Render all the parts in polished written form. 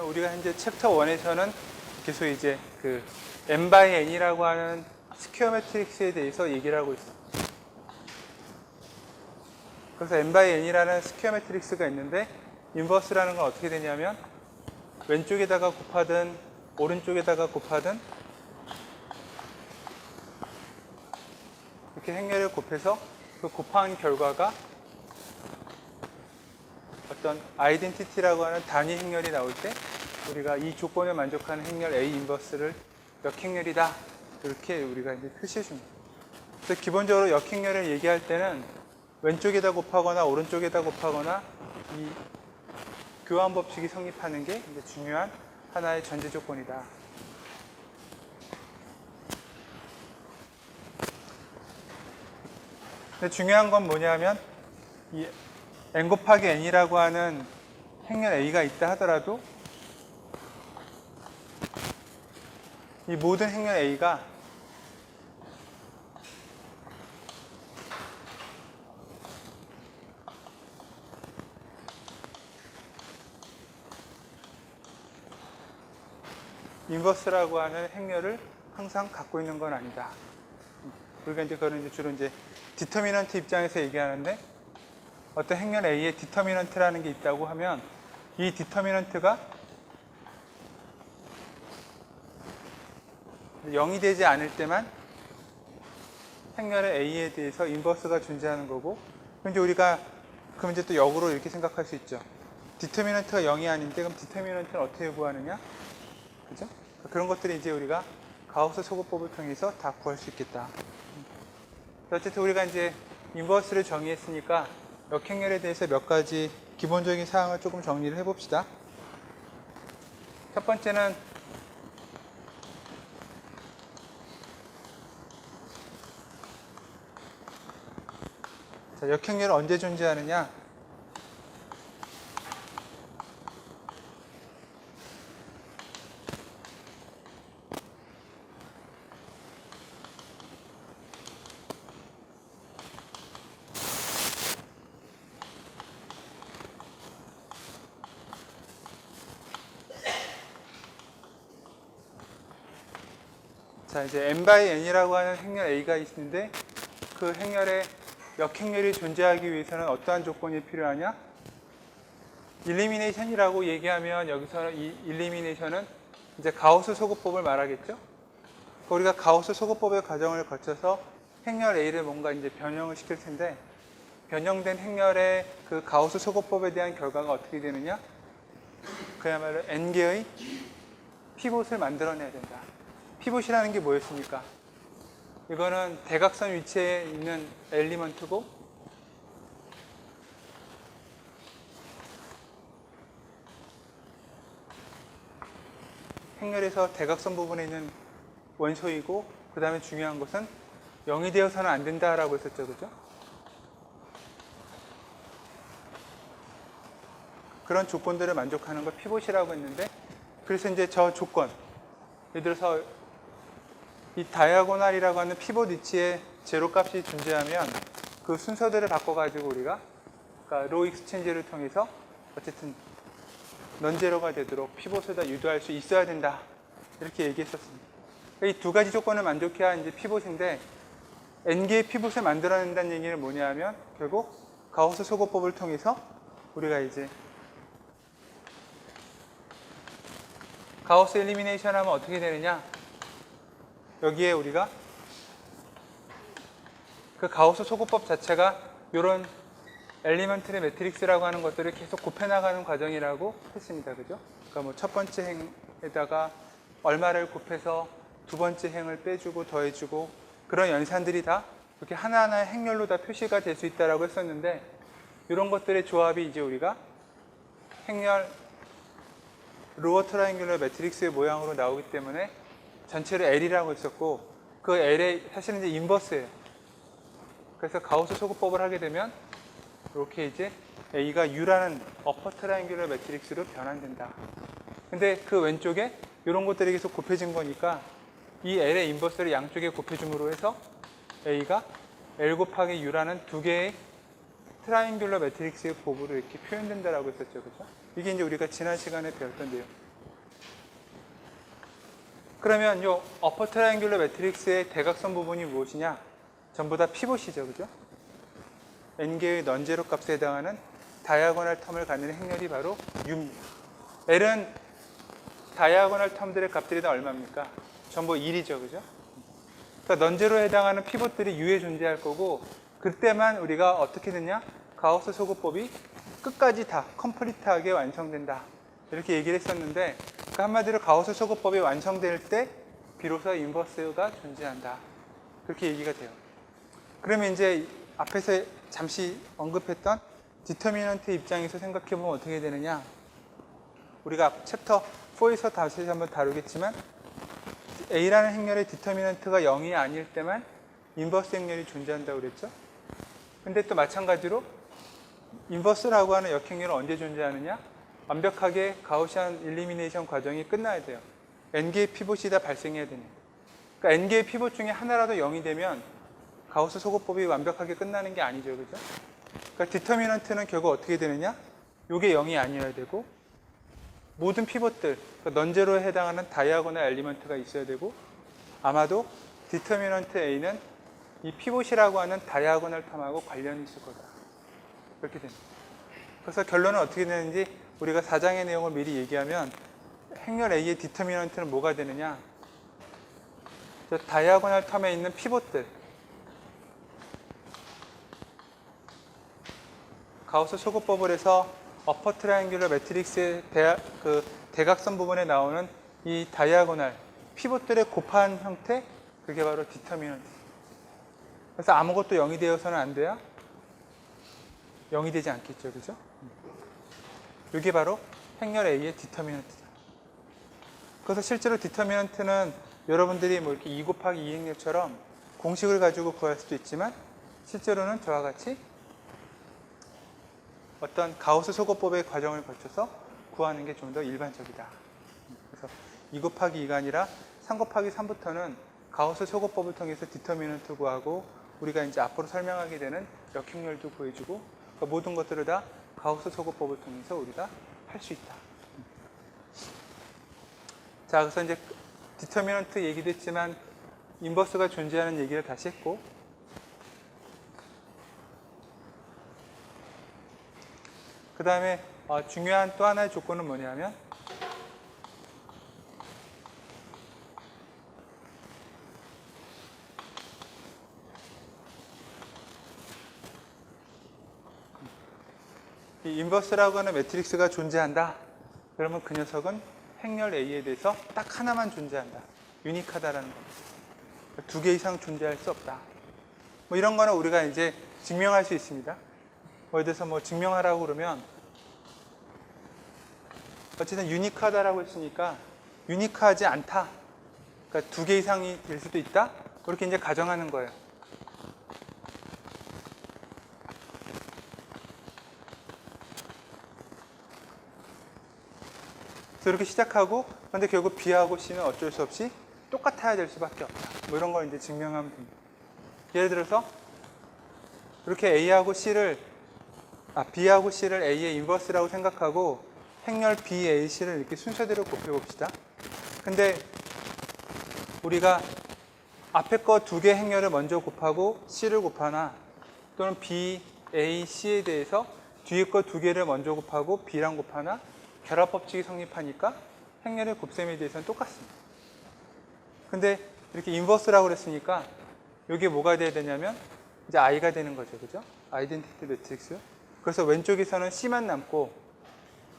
우리가 현재 챕터 1에서는 계속 이제 그 n by n이라고 하는 스퀘어 매트릭스에 대해서 얘기를 하고 있어요. 그래서 n by n이라는 스퀘어 매트릭스가 있는데 인버스라는 건 어떻게 되냐면 왼쪽에다가 곱하든 오른쪽에다가 곱하든 이렇게 행렬을 곱해서 그 곱한 결과가 어떤 아이덴티티라고 하는 단위 행렬이 나올 때 우리가 이 조건을 만족하는 행렬 A 인버스를 역행렬이다 이렇게 우리가 이제 표시해 줍니다. 그래서 기본적으로 역행렬을 얘기할 때는 왼쪽에다 곱하거나 오른쪽에다 곱하거나 이 교환 법칙이 성립하는 게 이제 중요한 하나의 전제 조건이다. 근데 중요한 건 뭐냐면 이 n 곱하기 n이라고 하는 행렬 A가 있다 하더라도 이 모든 행렬 A가 인버스라고 하는 행렬을 항상 갖고 있는 건 아니다. 우리가 이제 그거는 이제 주로 이제 디터미넌트 입장에서 얘기하는데 어떤 행렬 A에 디터미넌트라는 게 있다고 하면 이 디터미넌트가 0이 되지 않을 때만 행렬 A에 대해서 인버스가 존재하는 거고 이제 우리가 그럼 이제 또 역으로 이렇게 생각할 수 있죠. 디터미넌트가 0이 아닌데 그럼 디터미넌트는 어떻게 구하느냐? 그죠? 그런 것들이 이제 우리가 가우스 소거법을 통해서 다 구할 수 있겠다. 어쨌든 우리가 이제 인버스를 정의했으니까 역행렬에 대해서 몇 가지 기본적인 사항을 조금 정리를 해봅시다. 첫 번째는 자, 역행렬은 언제 존재하느냐? 자, 이제 n by n이라고 하는 행렬 A가 있는데 그 행렬에 역행렬이 존재하기 위해서는 어떠한 조건이 필요하냐? 일리미네이션이라고 얘기하면 여기서는 이 일리미네이션은 이제 가우스 소거법을 말하겠죠? 우리가 가우스 소거법의 과정을 거쳐서 행렬 A를 뭔가 이제 변형을 시킬 텐데 변형된 행렬의 그 가우스 소거법에 대한 결과가 어떻게 되느냐? 그야말로 n개의 피봇을 만들어내야 된다. 피봇이라는 게 뭐였습니까? 이거는 대각선 위치에 있는 엘리먼트고 행렬에서 대각선 부분에 있는 원소이고 그 다음에 중요한 것은 0이 되어서는 안 된다라고 했었죠. 그죠? 그런 조건들을 만족하는 걸 피봇이라고 했는데 그래서 이제 저 조건 예를 들어서 이 다이아고널이라고 하는 피봇 위치에 제로 값이 존재하면 그 순서들을 바꿔가지고 우리가 그러니까 로 익스체인지를 통해서 어쨌든 넌제로가 되도록 피봇을 다 유도할 수 있어야 된다 이렇게 얘기했었습니다. 이 두 가지 조건을 만족해야 이제 피봇인데 n개의 피봇을 만들어낸다는 얘기는 뭐냐 하면 결국 가우스 소거법을 통해서 우리가 이제 가우스 엘리미네이션 하면 어떻게 되느냐? 여기에 우리가 그 가우스 소거법 자체가 이런 엘리먼트리 매트릭스라고 하는 것들을 계속 곱해나가는 과정이라고 했습니다. 그죠? 그러니까 뭐 첫 번째 행에다가 얼마를 곱해서 두 번째 행을 빼주고 더해주고 그런 연산들이 다 이렇게 하나하나의 행렬로 다 표시가 될 수 있다라고 했었는데 이런 것들의 조합이 이제 우리가 행렬 로어 트라이앵귤러 매트릭스의 모양으로 나오기 때문에 전체를 L이라고 했었고 그 L의 사실은 이제 인버스예요. 그래서 가우스 소거법을 하게 되면 이렇게 이제 A가 U라는 어퍼 트라이앵귤러 매트릭스로 변환된다. 근데 그 왼쪽에 이런 것들이 계속 곱해진 거니까 이 L의 인버스를 양쪽에 곱해줌으로 해서 A가 L 곱하기 U라는 두 개의 트라이앵귤러 매트릭스의 곱으로 이렇게 표현된다라고 했었죠. 그죠? 이게 이제 우리가 지난 시간에 배웠던 내용. 그러면 요 어퍼 트라이앵귤러 매트릭스의 대각선 부분이 무엇이냐? 전부 다 피봇이죠, 그죠? n개의 넌제로 값에 해당하는 다이아고널 텀을 갖는 행렬이 바로 U입니다. L은 다이아고널 텀들의 값들이 다 얼마입니까? 전부 1이죠, 그죠? 그러니까 넌제로에 해당하는 피봇들이 U에 존재할 거고, 그때만 우리가 어떻게 되냐? 가우스 소구법이 끝까지 다 컴플리트하게 완성된다. 이렇게 얘기를 했었는데, 그 한마디로 가우스 소구법이 완성될 때 비로소 인버스가 존재한다. 그렇게 얘기가 돼요. 그러면 이제 앞에서 잠시 언급했던 디터미넌트 입장에서 생각해보면 어떻게 되느냐? 우리가 챕터 4에서 다시 한번 다루겠지만 A라는 행렬의 디터미넌트가 0이 아닐 때만 인버스 행렬이 존재한다고 그랬죠? 근데 또 마찬가지로 인버스라고 하는 역행렬은 언제 존재하느냐? 완벽하게 가우시안 일리미네이션 과정이 끝나야 돼요. n개의 피봇이 다 발생해야 되는. 그러니까 n개의 피봇 중에 하나라도 0이 되면 가우스 소구법이 완벽하게 끝나는 게 아니죠, 그죠? 그러니까 디터미넌트는 결국 어떻게 되느냐? 이게 0이 아니어야 되고, 모든 피봇들, 그러니까 넌제로에 해당하는 다이아고널 엘리먼트가 있어야 되고, 아마도 디터미넌트 A는 이 피봇이라고 하는 다이아고널 텀하고 관련이 있을 거다. 그렇게 됩니다. 그래서 결론은 어떻게 되는지 우리가 4장의 내용을 미리 얘기하면 행렬 A의 디터미넌트는 뭐가 되느냐? 저 다이아고널 텀에 있는 피봇들, 가우스 소구법을 해서 어퍼 트라이앵귤러 매트릭스의 대각선 부분에 나오는 이 다이아고널 피봇들의 곱한 형태, 그게 바로 디터미넌트. 그래서 아무것도 0이 되어서는 안 돼야 0이 되지 않겠죠, 그죠? 이게 바로 행렬 A의 디터미넌트다. 그래서 실제로 디터미넌트는 여러분들이 뭐 이렇게 2 곱하기 2 행렬처럼 공식을 가지고 구할 수도 있지만, 실제로는 저와 같이 어떤 가우스 소구법의 과정을 거쳐서 구하는 게 좀 더 일반적이다. 그래서 2 곱하기 2가 아니라 3 곱하기 3부터는 가우스 소구법을 통해서 디터미넌트 구하고, 우리가 이제 앞으로 설명하게 되는 역행렬도 구해주고, 그러니까 모든 것들을 다 가우스 소구법을 통해서 우리가 할 수 있다. 자, 그래서 이제 디터미넌트 얘기도 했지만 인버스가 존재하는 얘기를 다시 했고, 그 다음에 중요한 또 하나의 조건은 뭐냐면 이 인버스라고 하는 매트릭스가 존재한다. 그러면 그 녀석은 행렬 A에 대해서 딱 하나만 존재한다. 유니크하다라는 겁니다. 두 개 이상 존재할 수 없다. 뭐 이런 거는 우리가 이제 증명할 수 있습니다. 예를 들어서 뭐 증명하라고 그러면 어쨌든 유니크하다라고 했으니까 유니크하지 않다. 그러니까 두 개 이상이 될 수도 있다. 그렇게 이제 가정하는 거예요. 그래서 이렇게 시작하고, 그런데 결국 B하고 C는 어쩔 수 없이 똑같아야 될 수밖에 없다. 뭐 이런 걸 이제 증명하면 됩니다. 예를 들어서 이렇게 B하고 C를 A의 인버스라고 생각하고 행렬 B, A, C를 이렇게 순서대로 곱해봅시다. 근데 우리가 앞에 거 두 개 행렬을 먼저 곱하고 C를 곱하나, 또는 B, A, C에 대해서 뒤에 거 두 개를 먼저 곱하고 B랑 곱하나, 결합법칙이 성립하니까 행렬의 곱셈에 대해서는 똑같습니다. 근데 이렇게 인버스라고 그랬으니까 이게 뭐가 돼야 되냐면 이제 I가 되는 거죠, 그죠? 아이덴티티 매트릭스. 그래서 왼쪽에서는 C만 남고,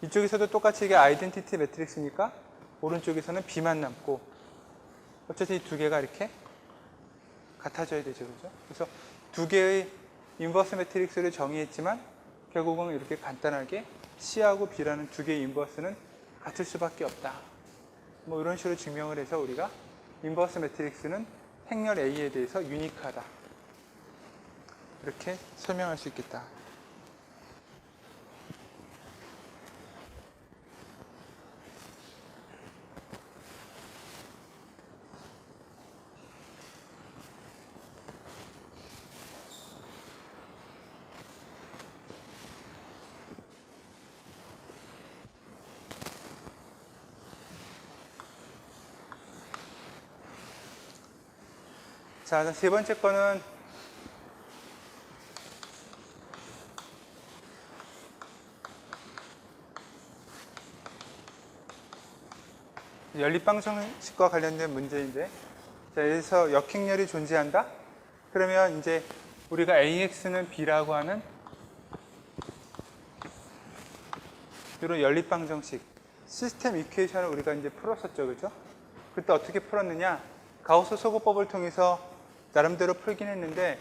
이쪽에서도 똑같이 이게 아이덴티티 매트릭스니까 오른쪽에서는 B만 남고, 어쨌든 이 두 개가 이렇게 같아져야 되죠, 그죠? 그래서 두 개의 인버스 매트릭스를 정의했지만 결국은 이렇게 간단하게 C하고 B라는 두 개의 인버스는 같을 수밖에 없다. 뭐 이런 식으로 증명을 해서 우리가 인버스 매트릭스는 행렬 A에 대해서 유니크하다. 이렇게 설명할 수 있겠다. 자, 세 번째 거는 연립방정식과 관련된 문제인데, 자, 여기서 역행렬이 존재한다? 그러면 이제 우리가 AX는 B라고 하는 이런 연립방정식, 시스템 이퀘이션을 우리가 이제 풀었었죠, 그죠? 그때 어떻게 풀었느냐? 가우스 소거법을 통해서 나름대로 풀긴 했는데,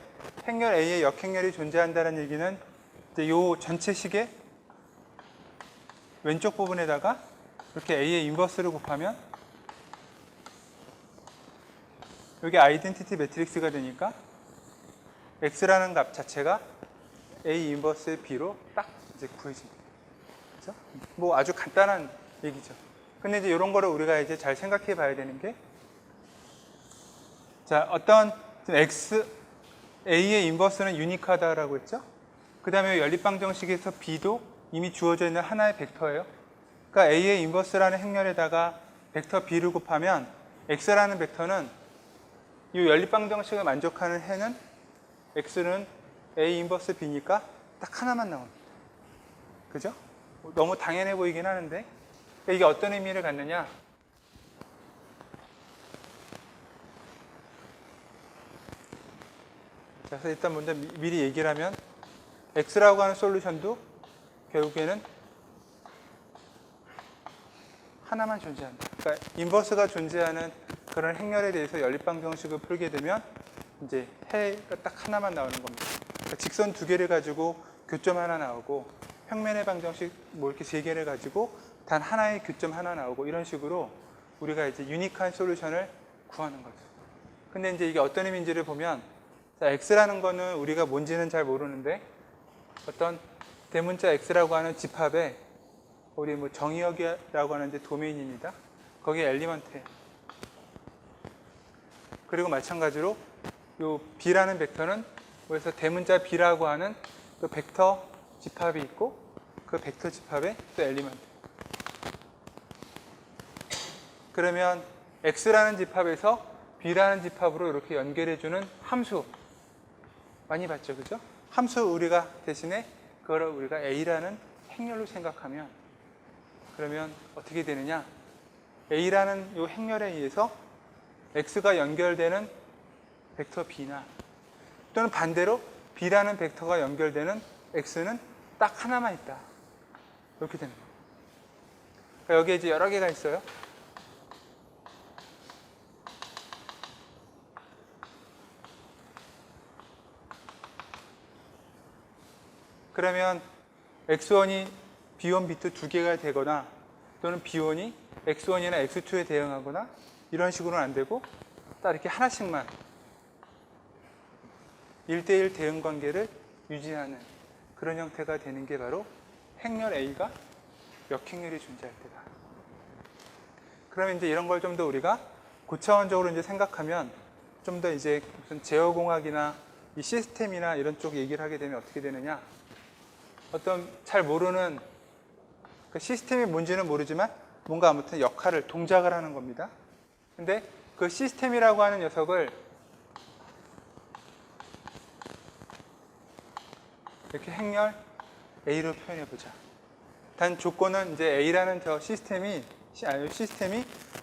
행렬 A에 역행렬이 존재한다는 얘기는 이제 이 전체 식의 왼쪽 부분에다가 이렇게 A의 인버스를 곱하면 여기 아이덴티티 매트릭스가 되니까 X라는 값 자체가 A 인버스의 B로 딱 이제 구해집니다. 그죠? 뭐 아주 간단한 얘기죠. 근데 이제 이런 거를 우리가 이제 잘 생각해 봐야 되는 게, 자, 어떤 X, A의 인버스는 유니크하다라고 했죠? 그 다음에 연립방정식에서 B도 이미 주어져 있는 하나의 벡터예요. 그러니까 A의 인버스라는 행렬에다가 벡터 B를 곱하면 X라는 벡터는 이 연립방정식을 만족하는 해는 X는 A 인버스 B니까 딱 하나만 나옵니다. 그죠? 너무 당연해 보이긴 하는데, 이게 어떤 의미를 갖느냐? 자, 그래서 일단 먼저 미리 얘기를 하면 X라고 하는 솔루션도 결국에는 하나만 존재한다. 그러니까 인버스가 존재하는 그런 행렬에 대해서 연립방정식을 풀게 되면 이제 해가 딱 하나만 나오는 겁니다. 그러니까 직선 두 개를 가지고 교점 하나 나오고, 평면의 방정식 뭐 이렇게 세 개를 가지고 단 하나의 교점 하나 나오고, 이런 식으로 우리가 이제 유니크한 솔루션을 구하는 거죠. 근데 이제 이게 어떤 의미인지를 보면, 자, X라는 거는 우리가 뭔지는 잘 모르는데 어떤 대문자 X라고 하는 집합에 우리 뭐 정의역이라고 하는 이제 도메인입니다. 거기에 엘리먼트예요. 그리고 마찬가지로 요 B라는 벡터는 그래서 대문자 B라고 하는 그 벡터 집합이 있고, 그 벡터 집합에 또 엘리먼트. 그러면 X라는 집합에서 B라는 집합으로 이렇게 연결해주는 함수 많이 봤죠, 그죠? 함수 우리가 대신에 그걸 우리가 A라는 행렬로 생각하면, 그러면 어떻게 되느냐? A라는 이 행렬에 의해서 X가 연결되는 벡터 B나, 또는 반대로 B라는 벡터가 연결되는 X는 딱 하나만 있다. 이렇게 되는 거예요. 그러니까 여기에 이제 여러 개가 있어요. 그러면 X1이 B1, B2 두 개가 되거나, 또는 B1이 X1이나 X2에 대응하거나, 이런 식으로는 안 되고 딱 이렇게 하나씩만 1대1 대응 관계를 유지하는 그런 형태가 되는 게 바로 행렬 A가 역행렬이 존재할 때다. 그러면 이제 이런 걸 좀 더 우리가 고차원적으로 이제 생각하면, 좀 더 이제 무슨 제어공학이나 이 시스템이나 이런 쪽 얘기를 하게 되면 어떻게 되느냐? 어떤 잘 모르는 그 시스템이 뭔지는 모르지만 뭔가 아무튼 역할을, 동작을 하는 겁니다. 근데 그 시스템이라고 하는 녀석을 이렇게 행렬 A로 표현해 보자. 단 조건은 이제 A라는 저 시스템이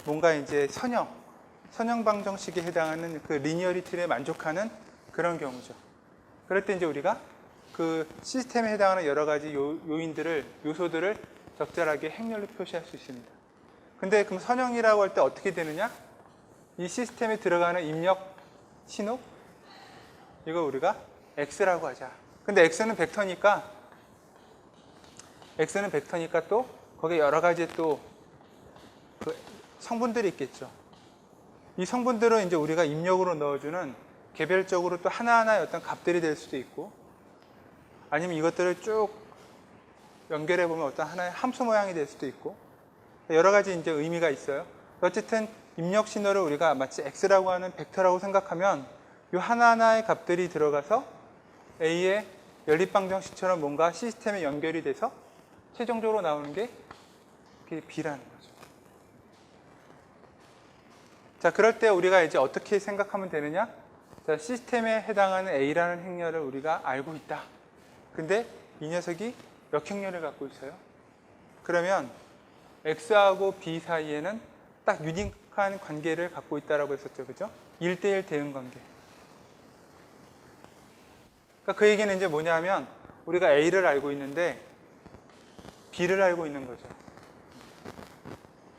뭔가 이제 선형 방정식에 해당하는 그 리니어리티를 만족하는 그런 경우죠. 그럴 때 이제 우리가 그 시스템에 해당하는 여러 가지 요소들을 적절하게 행렬로 표시할 수 있습니다. 근데 그럼 선형이라고 할 때 어떻게 되느냐? 이 시스템에 들어가는 입력 신호, 이거 우리가 X라고 하자. 근데 X는 벡터니까 또 거기에 여러 가지 또 그 성분들이 있겠죠. 이 성분들은 이제 우리가 입력으로 넣어주는 개별적으로 또 하나하나의 어떤 값들이 될 수도 있고, 아니면 이것들을 쭉 연결해 보면 어떤 하나의 함수 모양이 될 수도 있고, 여러 가지 이제 의미가 있어요. 어쨌든 입력 신호를 우리가 마치 X라고 하는 벡터라고 생각하면 이 하나하나의 값들이 들어가서 A의 연립방정식처럼 뭔가 시스템에 연결이 돼서 최종적으로 나오는 게 B라는 거죠. 자, 그럴 때 우리가 이제 어떻게 생각하면 되느냐? 자, 시스템에 해당하는 A라는 행렬을 우리가 알고 있다. 근데 이 녀석이 역행렬을 갖고 있어요. 그러면 X하고 B 사이에는 딱 유니크한 관계를 갖고 있다라고 했었죠. 그죠? 1대1 대응 관계. 그러니까 그 얘기는 이제 뭐냐면 우리가 A를 알고 있는데 B를 알고 있는 거죠.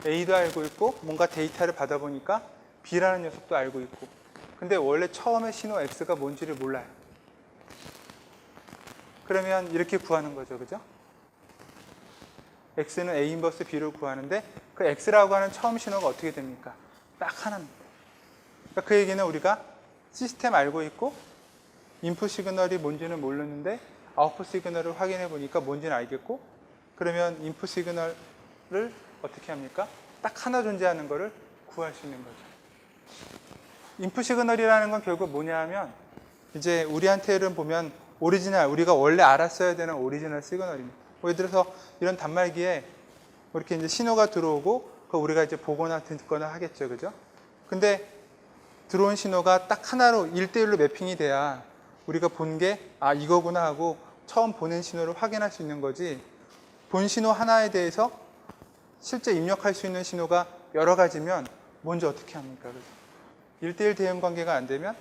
A도 알고 있고 뭔가 데이터를 받아보니까 B라는 녀석도 알고 있고, 근데 원래 처음에 신호 X가 뭔지를 몰라요. 그러면 이렇게 구하는 거죠. 그죠? X는 A 인버스 B를 구하는데 그 X라고 하는 처음 신호가 어떻게 됩니까? 딱 하나입니다. 그러니까 그 얘기는 우리가 시스템 알고 있고 인풋 시그널이 뭔지는 모르는데 아웃풋 시그널을 확인해 보니까 뭔지는 알겠고, 그러면 인풋 시그널을 어떻게 합니까? 딱 하나 존재하는 거를 구할 수 있는 거죠. 인풋 시그널이라는 건 결국 뭐냐 하면 이제 우리한테는 보면 오리지널, 우리가 원래 알았어야 되는 오리지널 시그널입니다. 예를 들어서 이런 단말기에 이렇게 이제 신호가 들어오고 그걸 우리가 이제 보거나 듣거나 하겠죠. 그죠? 근데 들어온 신호가 딱 하나로 1대1로 매핑이 돼야 우리가 본 게 아, 이거구나 하고 처음 보낸 신호를 확인할 수 있는 거지, 본 신호 하나에 대해서 실제 입력할 수 있는 신호가 여러 가지면 뭔지 어떻게 합니까? 그죠? 1대1 대응 관계가 안 되면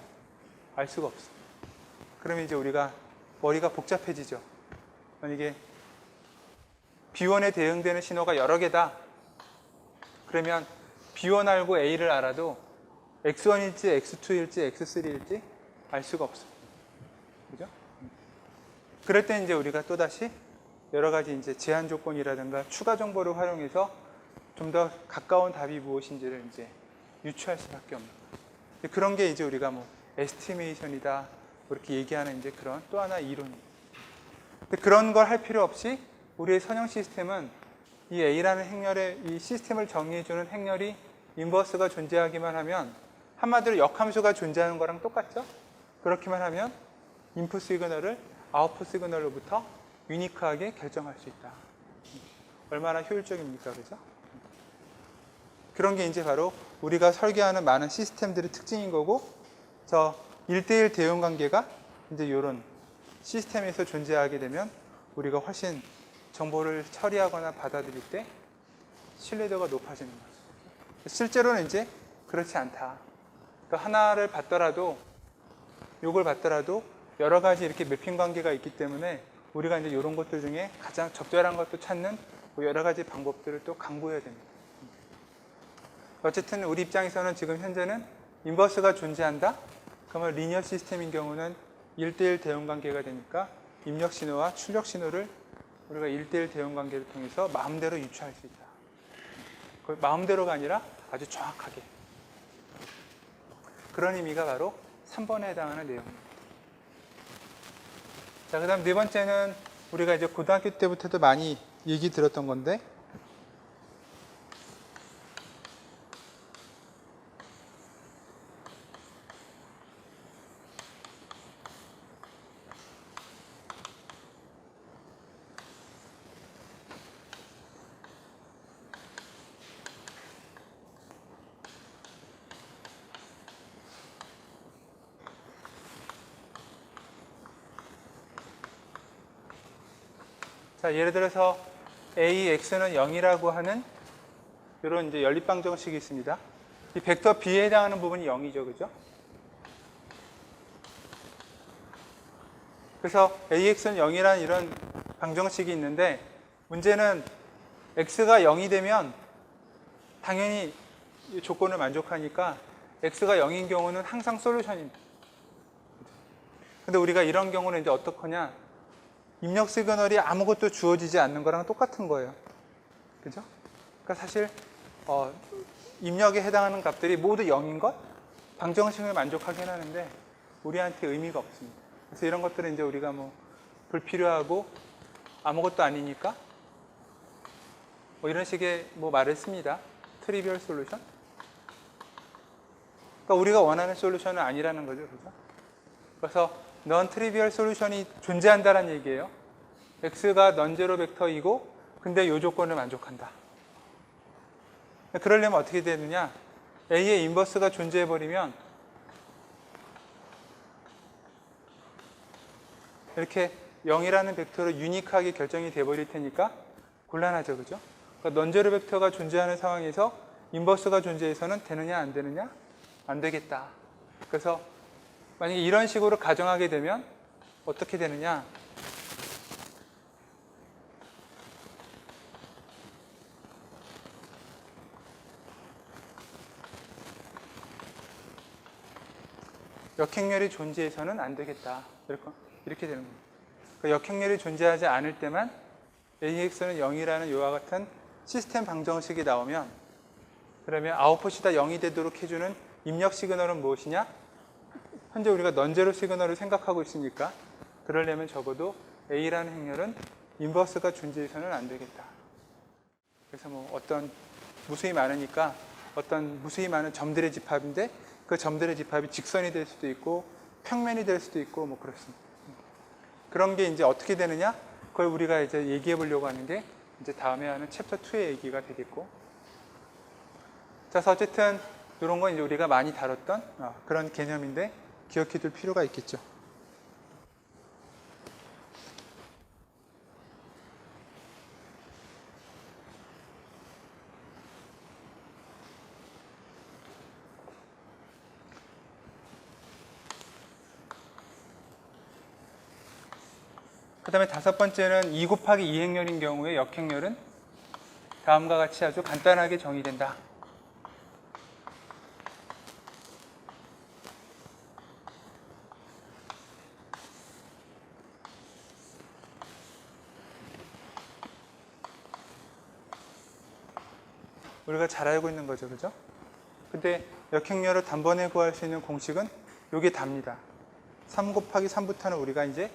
알 수가 없어요. 그러면 이제 우리가 머리가 복잡해지죠. 만약에 B1에 대응되는 신호가 여러 개다. 그러면 B1 알고 A를 알아도 X1일지 X2일지 X3일지 알 수가 없어요. 그죠? 그럴 때 이제 우리가 또다시 여러 가지 이제 제한 조건이라든가 추가 정보를 활용해서 좀 더 가까운 답이 무엇인지를 이제 유추할 수밖에 없는 거예요. 그런 게 이제 우리가 뭐 에스티메이션이다 이렇게 얘기하는 이제 그런 또 하나 이론입니다. 근데 그런 걸 할 필요 없이 우리의 선형 시스템은 이 A라는 행렬의 이 시스템을 정의해주는 행렬이 인버스가 존재하기만 하면, 한마디로 역함수가 존재하는 거랑 똑같죠? 그렇기만 하면 인풋 시그널을 아웃풋 시그널로부터 유니크하게 결정할 수 있다. 얼마나 효율적입니까? 그죠? 그런 게 이제 바로 우리가 설계하는 많은 시스템들의 특징인 거고, 저 1대1 대응 관계가 이제 이런 시스템에서 존재하게 되면 우리가 훨씬 정보를 처리하거나 받아들일 때 신뢰도가 높아지는 거죠. 실제로는 이제 그렇지 않다. 그러니까 하나를 받더라도, 요걸 받더라도 여러 가지 이렇게 매핑 관계가 있기 때문에 우리가 이제 이런 것들 중에 가장 적절한 것도 찾는 여러 가지 방법들을 또 강구해야 됩니다. 어쨌든 우리 입장에서는 지금 현재는 인버스가 존재한다? 그러면 리니어 시스템인 경우는 1대1 대응 관계가 되니까 입력 신호와 출력 신호를 우리가 1대1 대응 관계를 통해서 마음대로 유추할 수 있다. 마음대로가 아니라 아주 정확하게. 그런 의미가 바로 3번에 해당하는 내용입니다. 자, 그 다음 네 번째는 우리가 이제 고등학교 때부터도 많이 얘기 들었던 건데, 자, 예를 들어서 AX는 0이라고 하는 이런 이제 연립방 정식이 있습니다. 이 벡터 B에 해당하는 부분이 0이죠. 그죠? 그래서 AX는 0이라는 이런 방정식이 있는데, 문제는 X가 0이 되면 당연히 이 조건을 만족하니까 X가 0인 경우는 항상 솔루션입니다. 근데 우리가 이런 경우는 이제 어떡하냐? 입력 시그널이 아무것도 주어지지 않는 거랑 똑같은 거예요. 그죠? 그러니까 사실 입력에 해당하는 값들이 모두 0인 것, 방정식을 만족하긴 하는데 우리한테 의미가 없습니다. 그래서 이런 것들은 이제 우리가 뭐 불필요하고 아무것도 아니니까 뭐 이런 식의 뭐 말을 씁니다. 트리비얼 솔루션. 그러니까 우리가 원하는 솔루션은 아니라는 거죠. 그죠? 그래서 넌 트리비얼 솔루션이 존재한다는 얘기예요. X가 넌제로 벡터이고 근데 이 조건을 만족한다. 그러려면 어떻게 되느냐? A의 인버스가 존재해버리면 이렇게 0이라는 벡터로 유니크하게 결정이 돼버릴 테니까 곤란하죠, 그죠? 그러니까 넌제로 벡터가 존재하는 상황에서 인버스가 존재해서는 되느냐 안 되느냐? 안 되겠다. 그래서 만약에 이런 식으로 가정하게 되면 어떻게 되느냐? 역행렬이 존재해서는 안 되겠다. 이렇게 되는 겁니다. 그러니까 역행렬이 존재하지 않을 때만 AX는 0이라는 이와 같은 시스템 방정식이 나오면 그러면 아웃풋이 다 0이 되도록 해주는 입력 시그널은 무엇이냐? 현재 우리가 넌제로 시그널을 생각하고 있으니까 그러려면 적어도 A라는 행렬은 인버스가 존재해서는 안 되겠다. 그래서 뭐 어떤 무수히 많으니까 어떤 무수히 많은 점들의 집합인데 그 점들의 집합이 직선이 될 수도 있고 평면이 될 수도 있고 뭐 그렇습니다. 그런 게 이제 어떻게 되느냐? 그걸 우리가 이제 얘기해 보려고 하는 게 이제 다음에 하는 챕터 2의 얘기가 되겠고. 자, 그래서 어쨌든 이런 건 이제 우리가 많이 다뤘던 그런 개념인데 기억해 둘 필요가 있겠죠. 그 다음에 다섯 번째는 2 곱하기 2 행렬인 경우에 역행렬은 다음과 같이 아주 간단하게 정의된다. 우리가 잘 알고 있는 거죠, 그죠? 근데 역행렬을 단번에 구할 수 있는 공식은 이게 답니다. 3 곱하기 3부터는 우리가 이제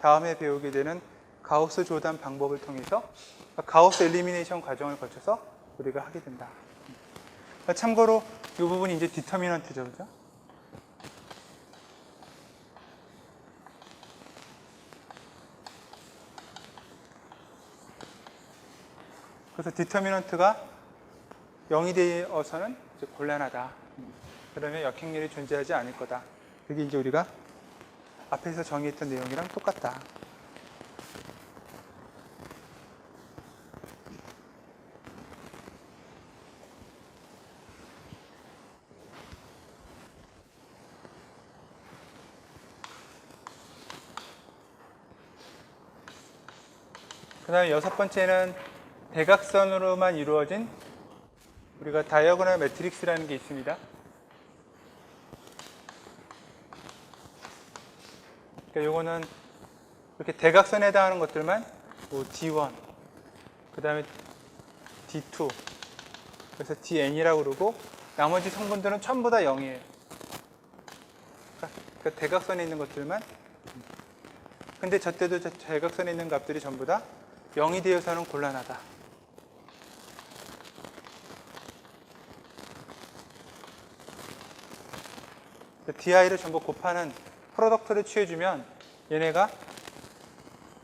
다음에 배우게 되는 가우스 조단 방법을 통해서 가우스 엘리미네이션 과정을 거쳐서 우리가 하게 된다. 참고로 이 부분이 이제 디터미넌트죠, 그죠? 그래서 디터미넌트가 0이 되어서는 이제 곤란하다. 그러면 역행렬이 존재하지 않을 거다. 그게 이제 우리가 앞에서 정의했던 내용이랑 똑같다. 그 다음에 여섯 번째는 대각선으로만 이루어진 우리가 다이어고널 매트릭스라는 게 있습니다. 그러니까 요거는 이렇게 대각선에 해당하는 것들만 뭐 D1, 그 다음에 D2, 그래서 DN이라고 그러고 나머지 성분들은 전부 다 0이에요. 그러니까 대각선에 있는 것들만. 근데 저때도 대각선에 있는 값들이 전부 다 0이 되어서는 곤란하다. DI를 전부 곱하는 프로덕트를 취해주면 얘네가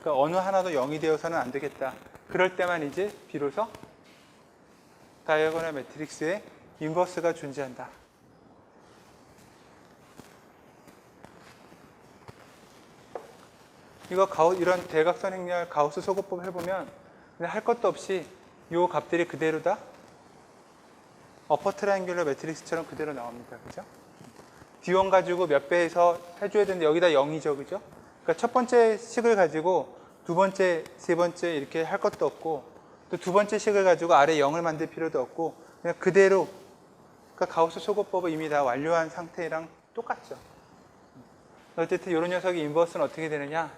그러니까 어느 하나도 0이 되어서는 안 되겠다. 그럴 때만 이제 비로소 다이어고널 매트릭스에 인버스가 존재한다. 이런 대각선 행렬 가우스 소거법 해보면 그냥 할 것도 없이 이 값들이 그대로 다 어퍼 트라이앵귤러 매트릭스처럼 그대로 나옵니다. 그죠? D1 가지고 몇 배에서 해줘야 되는데 여기다 0이죠. 그죠? 그러니까 첫 번째 식을 가지고 두 번째, 세 번째 이렇게 할 것도 없고 또 두 번째 식을 가지고 아래 0을 만들 필요도 없고 그냥 그대로 그러니까 가우스 소거법을 이미 다 완료한 상태랑 똑같죠. 어쨌든 이런 녀석의 인버스는 어떻게 되느냐?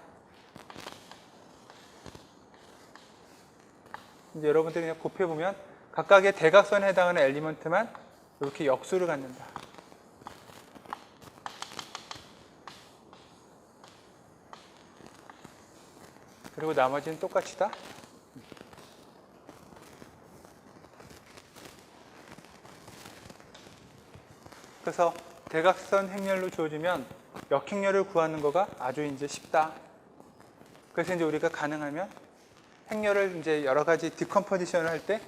이제 여러분들이 그냥 곱해보면 각각의 대각선에 해당하는 엘리먼트만 이렇게 역수를 갖는다. 그리고 나머지는 똑같이다. 그래서 대각선 행렬로 주어지면 역행렬을 구하는 거가 아주 이제 쉽다. 그래서 이제 우리가 가능하면 행렬을 이제 여러 가지 디컴포지션을 할 때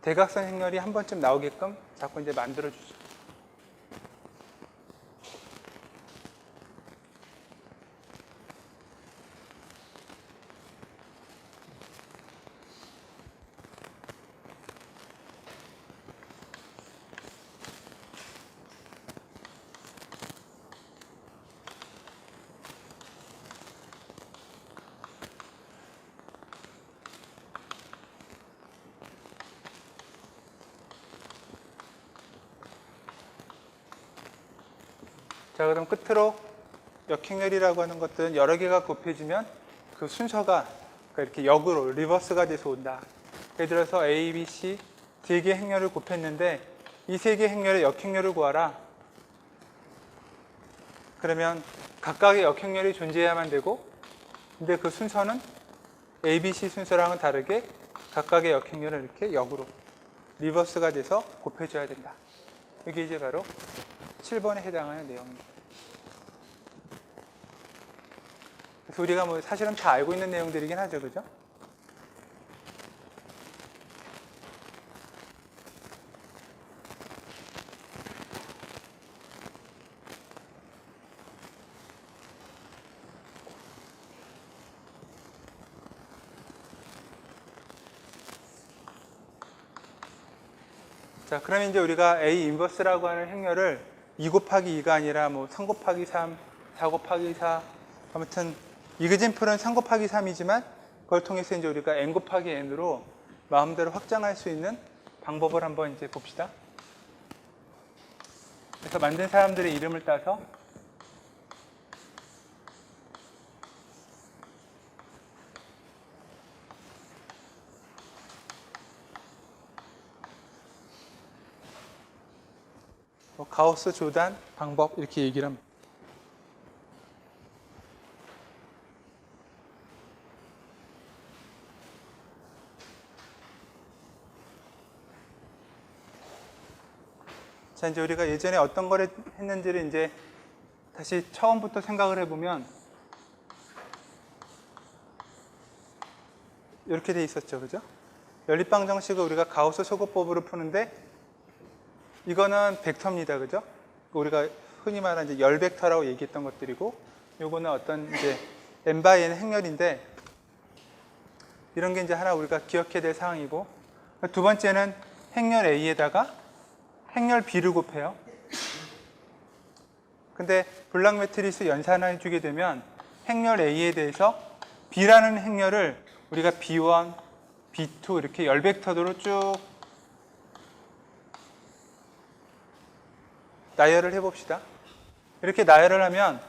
대각선 행렬이 한 번쯤 나오게끔 자꾸 이제 만들어주죠. 자, 그럼 끝으로 역행렬이라고 하는 것들은 여러 개가 곱해지면 그 순서가 이렇게 역으로 리버스가 돼서 온다. 예를 들어서 A, B, C 세 개의 행렬을 곱했는데 이 세 개의 행렬의 역행렬을 구하라. 그러면 각각의 역행렬이 존재해야만 되고, 근데 그 순서는 A, B, C 순서랑은 다르게 각각의 역행렬을 이렇게 역으로 리버스가 돼서 곱해줘야 된다. 이게 이제 바로 7번에 해당하는 내용입니다. 그래서 우리가 뭐 사실은 다 알고 있는 내용들이긴 하죠, 그죠? 자, 그러면 이제 우리가 A 인버스라고 하는 행렬을 2 곱하기 2가 아니라 뭐 3 곱하기 3, 4 곱하기 4, 아무튼 이그젠플은 3 곱하기 3이지만 그걸 통해서 이제 우리가 n 곱하기 n으로 마음대로 확장할 수 있는 방법을 한번 이제 봅시다. 그래서 만든 사람들의 이름을 따서 가우스 조단 방법 이렇게 얘기를 합니다. 자, 이제 우리가 예전에 어떤 걸 했는지를 이제 다시 처음부터 생각을 해보면 이렇게 돼 있었죠, 그죠? 연립방 정식을 우리가 가우스 소거법으로 푸는데 이거는 벡터입니다, 그죠? 우리가 흔히 말하는 이제 열 벡터라고 얘기했던 것들이고, 요거는 어떤 이제 n by n 행렬인데 이런 게 이제 하나 우리가 기억해야 될 사항이고, 두 번째는 행렬 A에다가 행렬 B를 곱해요. 근데 블락 매트리스 연산을 해주게 되면 행렬 A에 대해서 B라는 행렬을 우리가 B1, B2 이렇게 열 벡터로 쭉 나열을 해봅시다. 이렇게 나열을 하면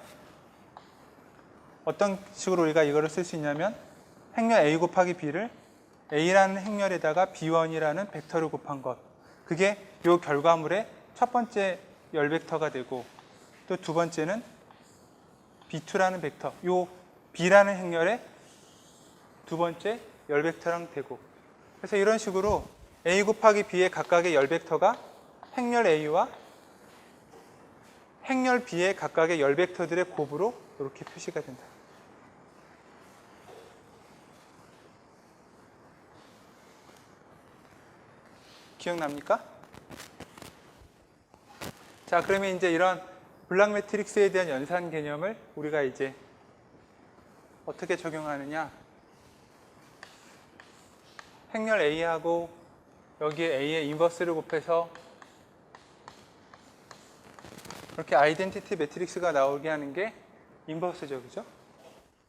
어떤 식으로 우리가 이거를 쓸 수 있냐면 행렬 A 곱하기 B를 A라는 행렬에다가 B1이라는 벡터를 곱한 것, 그게 이 결과물의 첫 번째 열 벡터가 되고, 또 두 번째는 B2라는 벡터, 이 B라는 행렬의 두 번째 열 벡터랑 되고, 그래서 이런 식으로 A 곱하기 B의 각각의 열 벡터가 행렬 A와 행렬 B의 각각의 열 벡터들의 곱으로 이렇게 표시가 된다. 기억납니까? 자, 그러면 이제 이런 블락 매트릭스에 대한 연산 개념을 우리가 이제 어떻게 적용하느냐? 행렬 A하고 여기에 A의 인버스를 곱해서 이렇게 아이덴티티 매트릭스가 나오게 하는 게 인버스죠, 그죠?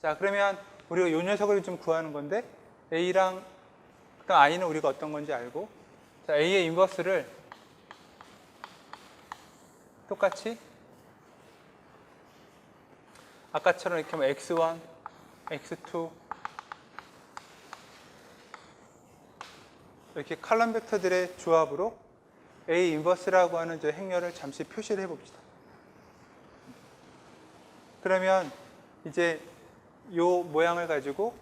자, 그러면 우리가 이 녀석을 좀 구하는 건데 A랑 그다음 I는 우리가 어떤 건지 알고, 자, A의 인버스를 똑같이 아까처럼 이렇게 하면 x1, x2 이렇게 칼럼 벡터들의 조합으로 A 인버스라고 하는 저 행렬을 잠시 표시를 해봅시다. 그러면 이제 이 모양을 가지고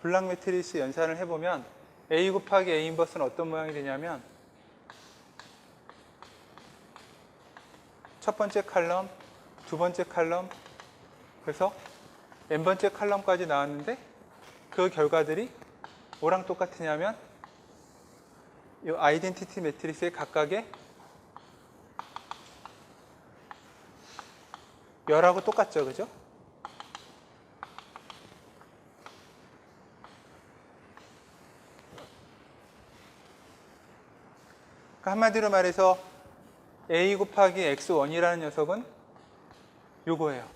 블락 매트리스 연산을 해보면 A 곱하기 A 인버스는 어떤 모양이 되냐면 첫 번째 칼럼, 두 번째 칼럼, 그래서 n번째 칼럼까지 나왔는데 그 결과들이 뭐랑 똑같으냐면 이 아이덴티티 매트리스의 각각의 열하고 똑같죠, 그죠? 그러니까 한마디로 말해서 A 곱하기 X1이라는 녀석은 요거예요.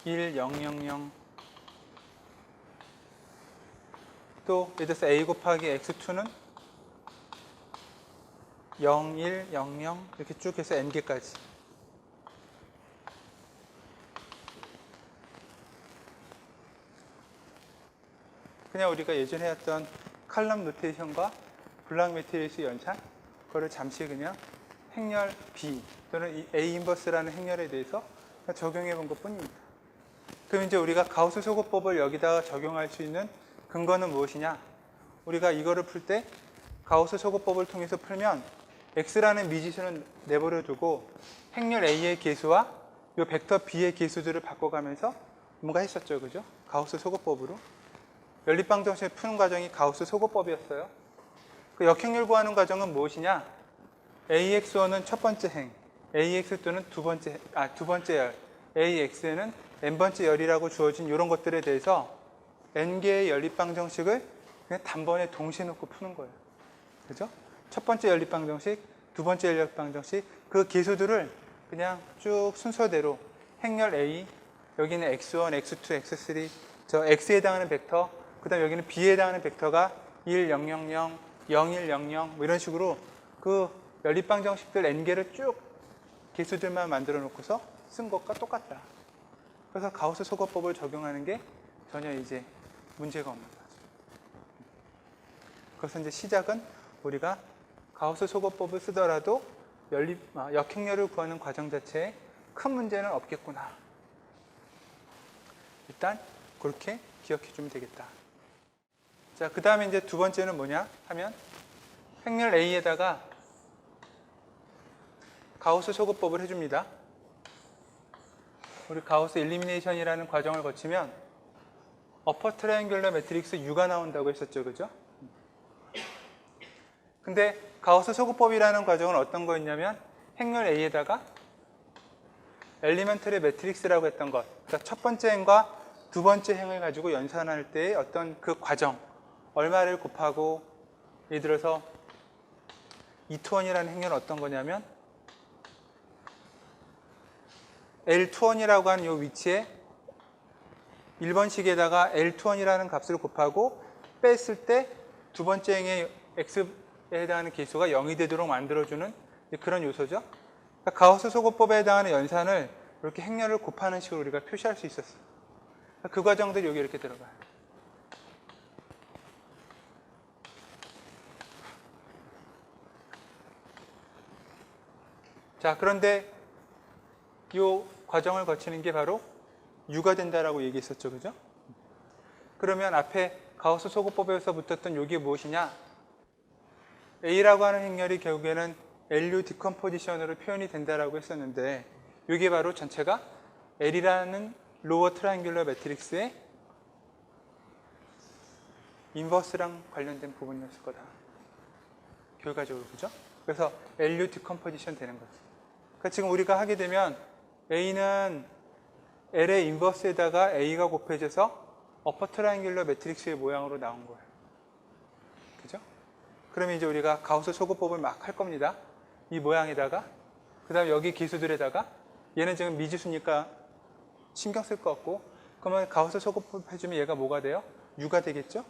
1, 0, 0, 0. 또 예를 들어서 A 곱하기 X2는 0, 1, 0, 0 이렇게 쭉 해서 n개까지. 그냥 우리가 예전에 했던 칼럼 노테이션과 블락 매트리스 연산, 그거를 잠시 그냥 행렬 B 또는 이 A 인버스라는 행렬에 대해서 적용해 본 것 뿐입니다. 그럼 이제 우리가 가우스 소거법을 여기다가 적용할 수 있는 근거는 무엇이냐? 우리가 이거를 풀 때 가우스 소거법을 통해서 풀면 X라는 미지수는 내버려 두고 행렬 A의 계수와 이 벡터 B의 계수들을 바꿔가면서 뭔가 했었죠. 그죠? 가우스 소거법으로. 연립방정식 푸는 과정이 가우스 소거법이었어요. 그 역행렬 구하는 과정은 무엇이냐? AX1은 첫 번째 행, AX2는 두 번째 열, AX는 n번째 열이라고 주어진 이런 것들에 대해서 n개의 연립방정식을 그냥 단번에 동시에 놓고 푸는 거예요. 그죠? 첫 번째 연립방정식, 두 번째 연립방정식, 그 계수들을 그냥 쭉 순서대로 행렬 A, 여기는 X1, X2, X3, 저 X에 해당하는 벡터, 그 다음 여기는 B에 해당하는 벡터가 1, 0, 0, 0, 0, 1, 0, 0, 뭐 이런 식으로 그 연립방정식들 n개를 쭉 계수들만 만들어 놓고서 쓴 것과 똑같다. 그래서 가우스 소거법을 적용하는 게 전혀 이제 문제가 없는 거죠. 그래서 이제 시작은 우리가 가우스 소거법을 쓰더라도 역행렬을 구하는 과정 자체에 큰 문제는 없겠구나. 일단 그렇게 기억해 주면 되겠다. 자, 그 다음에 이제 두 번째는 뭐냐 하면 행렬 A에다가 가우스 소거법을 해줍니다. 우리 가우스 일리미네이션이라는 과정을 거치면 어퍼 트라이앵귤러 매트릭스 U가 나온다고 했었죠. 그죠? 근데 가우스 소거법이라는 과정은 어떤 거였냐면 행렬 A에다가 엘리멘터리 매트릭스라고 했던 것, 그러니까 첫 번째 행과 두 번째 행을 가지고 연산할 때의 어떤 그 과정, 얼마를 곱하고, 예를 들어서 E2원이라는 행렬은 어떤 거냐면 L2원이라고 하는 이 위치에 1번식에다가 L2원이라는 값을 곱하고 뺐을 때 두 번째 행의 X에 해당하는 계수가 0이 되도록 만들어주는 그런 요소죠. 그러니까 가우스 소거법에 해당하는 연산을 이렇게 행렬을 곱하는 식으로 우리가 표시할 수 있었어요. 그 과정들이 여기 이렇게 들어가요. 자, 그런데 이 과정을 거치는 게 바로 U가 된다라고 얘기했었죠. 그죠? 그러면 앞에 가우스 소거법에서 붙었던 이게 무엇이냐? A라고 하는 행렬이 결국에는 LU 디컴포지션으로 표현이 된다라고 했었는데 이게 바로 전체가 L이라는 로어 트라이앵귤러 매트릭스의 인버스랑 관련된 부분이었을 거다. 결과적으로. 그죠? 그래서 LU 디컴포지션 되는 거죠. 그러니까 지금 우리가 하게 되면 A는 L의 인버스에다가 A가 곱해져서 어퍼 트라이앵귤러 매트릭스의 모양으로 나온 거예요. 그죠? 그러면 이제 우리가 가우스 소거법을 막 할 겁니다. 이 모양에다가, 그 다음에 여기 기수들에다가, 얘는 지금 미지수니까 신경 쓸 거 없고, 그러면 가우스 소거법 해주면 얘가 뭐가 돼요? U가 되겠죠?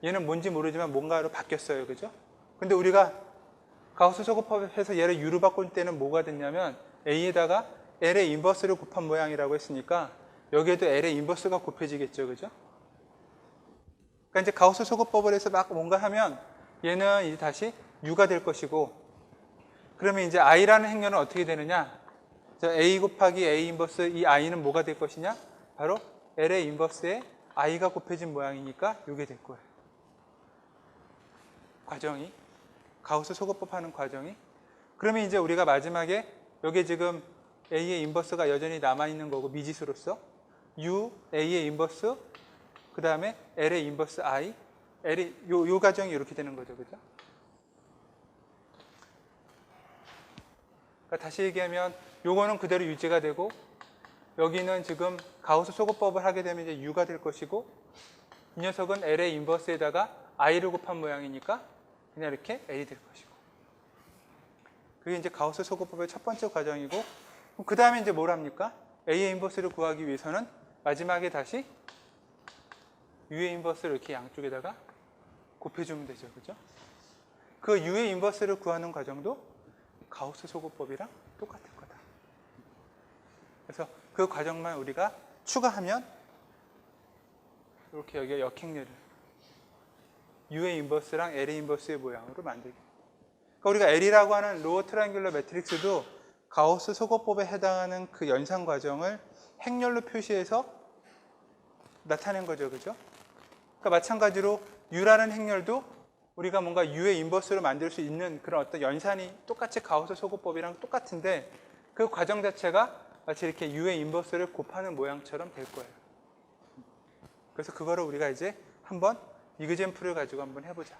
얘는 뭔지 모르지만 뭔가로 바뀌었어요. 그죠? 근데 우리가 가우스 소거법에서 얘를 U로 바꿀 때는 뭐가 됐냐면 A에다가 L의 인버스를 곱한 모양이라고 했으니까 여기에도 L의 인버스가 곱해지겠죠. 그죠? 그러니까 이제 가우스 소거법을 해서 막 뭔가 하면 얘는 이제 다시 U가 될 것이고, 그러면 이제 I라는 행렬은 어떻게 되느냐? A 곱하기 A 인버스 이 I는 뭐가 될 것이냐? 바로 L의 인버스에 I가 곱해진 모양이니까 이게 될 거예요. 과정이. 가우스 소거법 하는 과정이. 그러면 이제 우리가 마지막에 여기 지금 A의 인버스가 여전히 남아있는 거고 미지수로서 U, A의 인버스, 그 다음에 L의 인버스 I, 요 과정이 이렇게 되는 거죠. 그죠? 그러니까 다시 얘기하면 요거는 그대로 유지가 되고 여기는 지금 가우스 소거법을 하게 되면 이제 U가 될 것이고 이 녀석은 L의 인버스에다가 I를 곱한 모양이니까 그냥 이렇게 L이 될 것이고 그게 이제 가우스 소거법의 첫 번째 과정이고 그 다음에 이제 뭘 합니까? A의 인버스를 구하기 위해서는 마지막에 다시 U의 인버스를 이렇게 양쪽에다가 곱해주면 되죠. 그죠? 그 U의 인버스를 구하는 과정도 가우스 소구법이랑 똑같을 거다. 그래서 그 과정만 우리가 추가하면 이렇게 여기가 역행렬을 U의 인버스랑 L의 인버스의 모양으로 만들게. 그러니까 우리가 L이라고 하는 로어 트라이앵귤러 매트릭스도 가우스 소거법에 해당하는 그 연산 과정을 행렬로 표시해서 나타낸 거죠. 그죠? 그러니까 마찬가지로 U라는 행렬도 우리가 뭔가 U의 인버스로 만들 수 있는 그런 어떤 연산이 똑같이 가우스 소거법이랑 똑같은데 그 과정 자체가 마치 이렇게 U의 인버스를 곱하는 모양처럼 될 거예요. 그래서 그거를 우리가 이제 한번 이그젠플을 가지고 한번 해보자.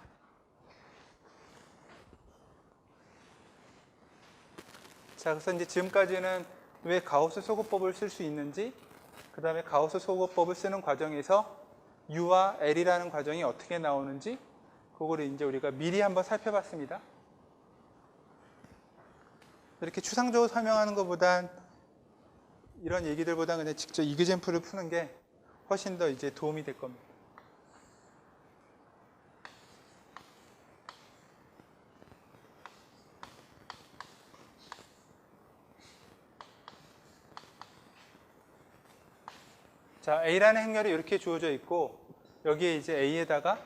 자, 그래서 이제 지금까지는 왜 가우스 소거법을 쓸 수 있는지, 그 다음에 가우스 소거법을 쓰는 과정에서 U와 L이라는 과정이 어떻게 나오는지, 그거를 이제 우리가 미리 한번 살펴봤습니다. 이렇게 추상적으로 설명하는 것보단 이런 얘기들보다 그냥 직접 이그젠플을 푸는 게 훨씬 더 이제 도움이 될 겁니다. 자, A라는 행렬이 이렇게 주어져 있고 여기에 이제 A에다가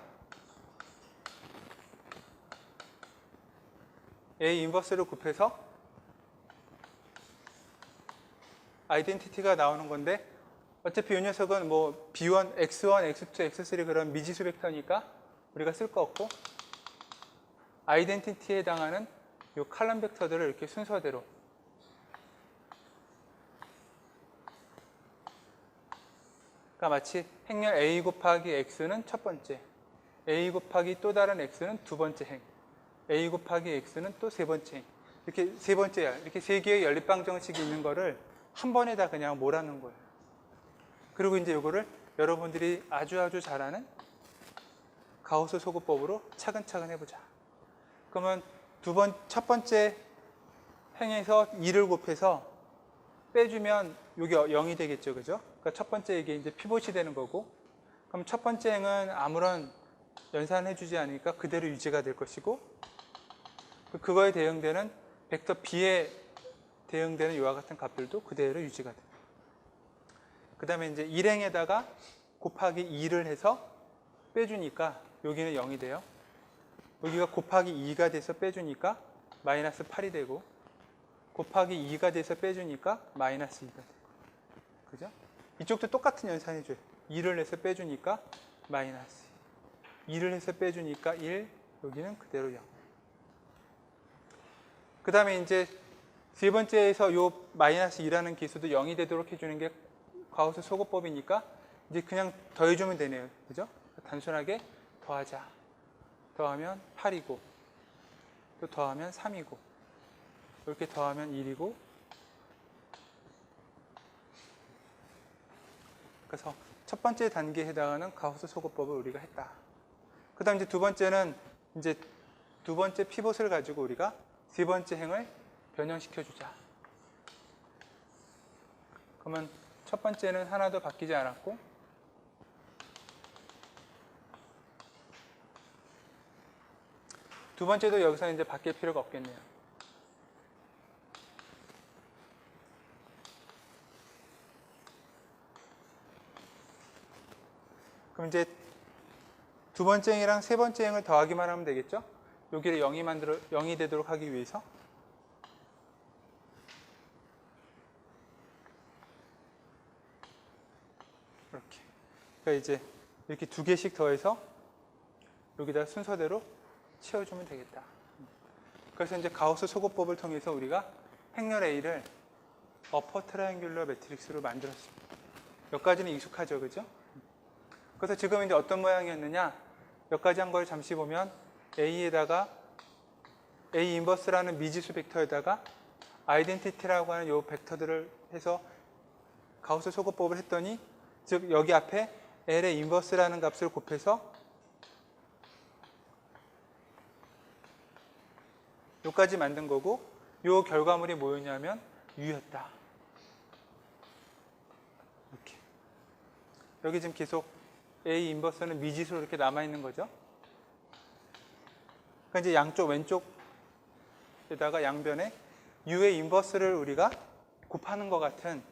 A 인버스를 곱해서 아이덴티티가 나오는 건데 어차피 이 녀석은 뭐 B1, X1, X2, X3 그런 미지수 벡터니까 우리가 쓸 거 없고 아이덴티티에 해당하는 이 칼럼 벡터들을 이렇게 순서대로 그러니까 마치 행렬 A 곱하기 X는 첫 번째, A 곱하기 또 다른 X는 두 번째 행, A 곱하기 X는 또 세 번째 행. 이렇게 세 번째야. 이렇게 세 개의 연립방 정식이 있는 거를 한 번에다 그냥 몰아넣은 거예요. 그리고 이제 이거를 여러분들이 아주 잘하는 가우스 소구법으로 차근차근 해보자. 그러면 첫 번째 행에서 2를 곱해서 빼주면 이게 0이 되겠죠. 그죠? 그러니까 첫 번째 이게 이제 피봇이 되는 거고, 그럼 첫 번째 행은 아무런 연산해주지 않으니까 그대로 유지가 될 것이고, 그거에 대응되는 벡터 B에 대응되는 이와 같은 값들도 그대로 유지가 됩니다. 그 다음에 이제 1행에다가 곱하기 2를 해서 빼주니까 여기는 0이 돼요. 여기가 곱하기 2가 돼서 빼주니까 마이너스 8이 되고, 곱하기 2가 돼서 빼주니까 마이너스 2가 돼요. 그죠? 이쪽도 똑같은 연산해줘요. 2를 해서 빼주니까 마이너스 2를 해서 빼주니까 1, 여기는 그대로 0. 그 다음에 이제 세 번째에서 요 마이너스 2라는 기수도 0이 되도록 해주는 게 가우스 소거법이니까 이제 그냥 더해주면 되네요. 그죠? 단순하게 더하자. 더하면 8이고, 또 더하면 3이고, 이렇게 더하면 1이고, 그래서 첫 번째 단계에 해당하는 가우스 소거법을 우리가 했다. 그 다음 이제 두 번째는 이제 두 번째 피봇을 가지고 우리가 세 번째 행을 변형시켜 주자. 그러면 첫 번째는 하나도 바뀌지 않았고, 두 번째도 여기서 이제 바뀔 필요가 없겠네요. 그럼 이제 두 번째 행이랑 세 번째 행을 더하기만 하면 되겠죠? 여기를 0이 되도록 하기 위해서. 이렇게. 그러니까 이제 이렇게 두 개씩 더해서 여기다 순서대로 채워주면 되겠다. 그래서 이제 가우스 소거법을 통해서 우리가 행렬 A를 어퍼 트라이앵귤러 매트릭스로 만들었습니다. 여기까지는 익숙하죠, 그죠? 그래서 지금 이제 어떤 모양이었느냐? 여기까지 한 걸 잠시 보면 A에다가 A 인버스라는 미지수 벡터에다가 아이덴티티라고 하는 요 벡터들을 해서 가우스 소거법을 했더니, 즉 여기 앞에 L의 인버스라는 값을 곱해서 요까지 만든 거고, 요 결과물이 뭐였냐면 U였다. 이렇게. 여기 지금 계속 A 인버스는 미지수로 이렇게 남아있는 거죠. 그러니까 이제 양쪽 왼쪽 U에다가 양변에 U의 인버스를 우리가 곱하는 것 같은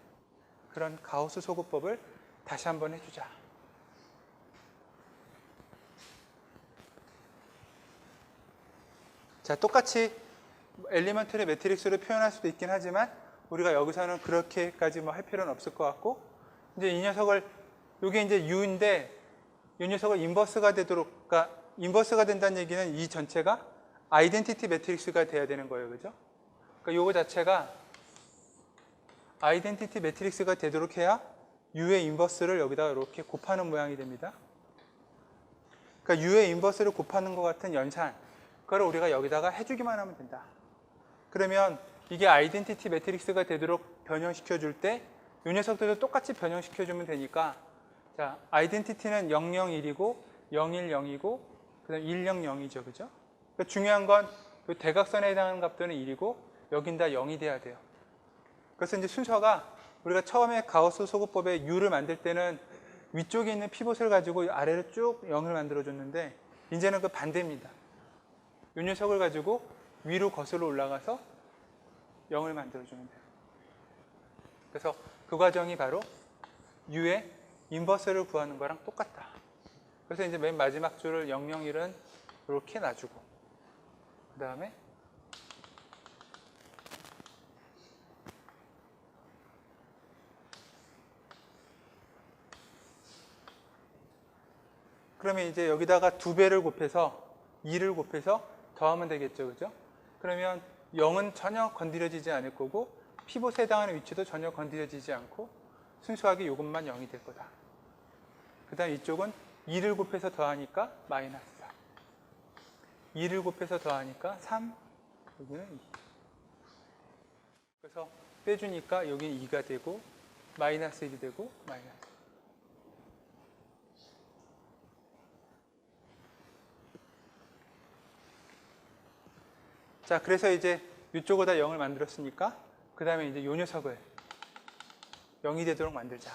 그런 가우스 소구법을 다시 한번 해주자. 자, 똑같이 엘리먼트를 매트릭스로 표현할 수도 있긴 하지만 우리가 여기서는 그렇게까지 뭐 할 필요는 없을 것 같고, 이제 이 녀석을, 이게 이제 U인데 이 녀석을 인버스가 되도록, 그러니까 인버스가 된다는 얘기는 이 전체가 아이덴티티 매트릭스가 돼야 되는 거예요. 그죠? 그러니까 요거 자체가 아이덴티티 매트릭스가 되도록 해야 U의 인버스를 여기다 이렇게 곱하는 모양이 됩니다. 그러니까 U의 인버스를 곱하는 것 같은 연산, 그걸 우리가 여기다가 해주기만 하면 된다. 그러면 이게 아이덴티티 매트릭스가 되도록 변형시켜 줄 때 이 녀석들도 똑같이 변형시켜 주면 되니까, 자, 아이덴티티는 001이고 010이고 그다음 100이죠. 그죠? 그러니까 중요한 건 이 대각선에 해당하는 값들은 1이고 여긴 다 0이 돼야 돼요. 그래서 이제 순서가 우리가 처음에 가우스 소구법의 U를 만들 때는 위쪽에 있는 피봇을 가지고 아래로 쭉 0을 만들어 줬는데 이제는 그 반대입니다. 이 녀석을 가지고 위로 거슬러 올라가서 0을 만들어 주면 돼요. 그래서 그 과정이 바로 U의 인버스를 구하는 거랑 똑같다. 그래서 이제 맨 마지막 줄을 001은 이렇게 놔주고, 그 다음에 그러면 이제 여기다가 2배를 곱해서 2를 곱해서 더하면 되겠죠. 그죠? 그러면 0은 전혀 건드려지지 않을 거고 피봇에 해당하는 위치도 전혀 건드려지지 않고 순수하게 이것만 0이 될 거다. 그 다음 이쪽은 2를 곱해서 더하니까 마이너스 4. 2를 곱해서 더하니까 3, 여기는 2. 그래서 빼주니까 여기는 2가 되고 마이너스 1이 되고 마이너스. 자, 그래서 이제 이쪽에다 0을 만들었으니까 그 다음에 이제 이 녀석을 0이 되도록 만들자.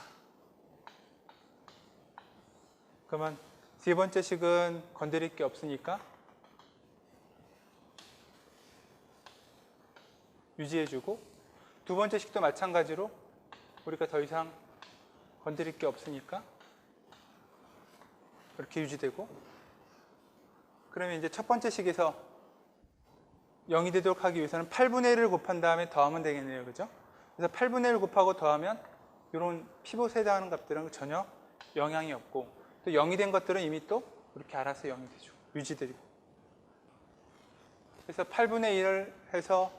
그러면 세 번째 식은 건드릴 게 없으니까 유지해주고, 두 번째 식도 마찬가지로 우리가 더 이상 건드릴 게 없으니까 이렇게 유지되고, 그러면 이제 첫 번째 식에서 0이 되도록 하기 위해서는 8분의 1을 곱한 다음에 더하면 되겠네요. 그죠? 그래서 8분의 1 곱하고 더하면 이런 피봇에 해당하는 값들은 전혀 영향이 없고, 또 0이 된 것들은 이미 또 이렇게 알아서 0이 되죠. 유지되고. 그래서 8분의 1을 해서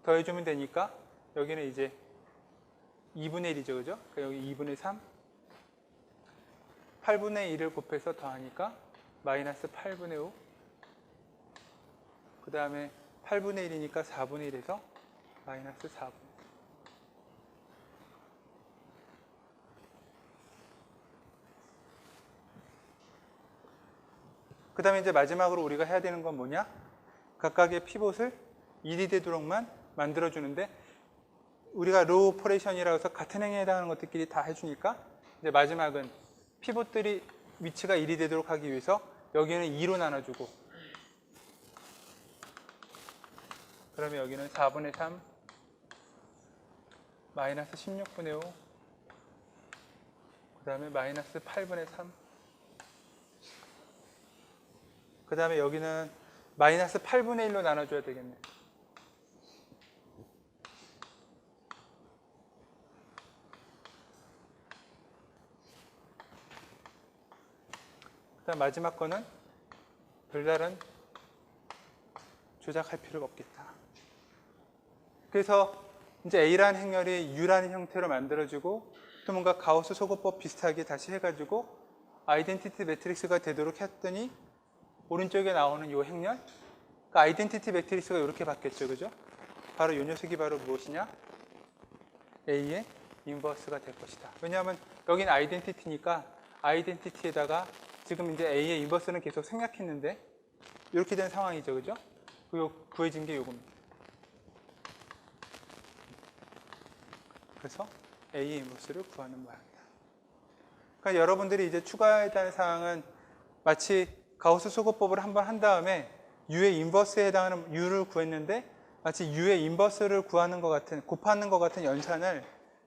더해주면 되니까 여기는 이제 2분의 1이죠. 그죠? 그러니까 여기 2분의 3. 8분의 1을 곱해서 더하니까 마이너스 8분의 5. 그 다음에 8분의 1이니까 4분의 1에서 마이너스 4분. 그 다음에 이제 마지막으로 우리가 해야 되는 건 뭐냐? 각각의 피봇을 1이 되도록만 만들어주는데, 우리가 로우 오퍼레이션이라고 해서 같은 행위에 해당하는 것들끼리 다 해주니까 이제 마지막은 피봇들이 위치가 1이 되도록 하기 위해서 여기는 2로 나눠주고, 그러면 여기는 4분의 3 마이너스 16분의 5, 그 다음에 마이너스 8분의 3, 그 다음에 여기는 마이너스 8분의 1로 나눠줘야 되겠네. 그 다음 마지막 거는 별다른 조작할 필요가 없겠다. 그래서 이제 A라는 행렬이 U라는 형태로 만들어지고, 또 뭔가 가우스 소구법 비슷하게 다시 해가지고 아이덴티티 매트릭스가 되도록 했더니 오른쪽에 나오는 이 행렬, 그러니까 아이덴티티 매트릭스가 이렇게 바뀌었죠. 그죠? 바로 이 녀석이 바로 무엇이냐? A의 인버스가 될 것이다. 왜냐하면 여기는 아이덴티티니까 아이덴티티에다가 지금 이제 A의 인버스는 계속 생략했는데 이렇게 된 상황이죠. 그죠? 구해진 게 이겁니다. 그래서 A의 인버스를 구하는 모양이다. 그러니까 여러분들이 이제 추가해야 할 사항은 마치 가우스 소구법을 한번 한 다음에 u의 인버스에 해당하는 u를 구했는데 마치 u의 인버스를 구하는 것 같은, 곱하는 것 같은 연산을,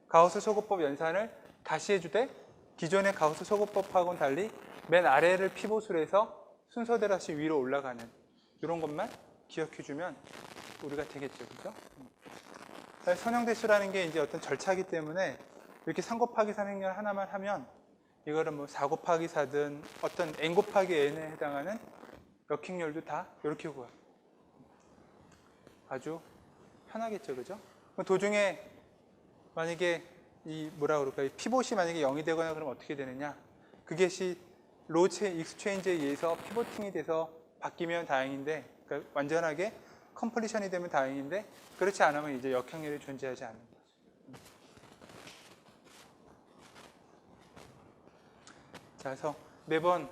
가우스 소구법 연산을 다시 해주되 기존의 가우스 소구법하고는 달리 맨 아래를 피봇으로 해서 순서대로 다시 위로 올라가는 이런 것만 기억해주면 우리가 되겠죠, 그죠? 선형대수라는 게 이제 어떤 절차이기 때문에 이렇게 3 곱하기 3 행렬 하나만 하면 이거를 뭐 4 곱하기 4든 어떤 n 곱하기 n에 해당하는 역행렬도 다 이렇게 구해요. 아주 편하겠죠, 그죠? 도중에 만약에 이 뭐라 그럴까, 이 피봇이 만약에 0이 되거나 그러면 어떻게 되느냐? 그것이 익스체인지에 의해서 피보팅이 돼서 바뀌면 다행인데, 그러니까 완전하게 컴플리션이 되면 다행인데, 그렇지 않으면 이제 역행렬이 존재하지 않는 거죠. 자, 그래서 매번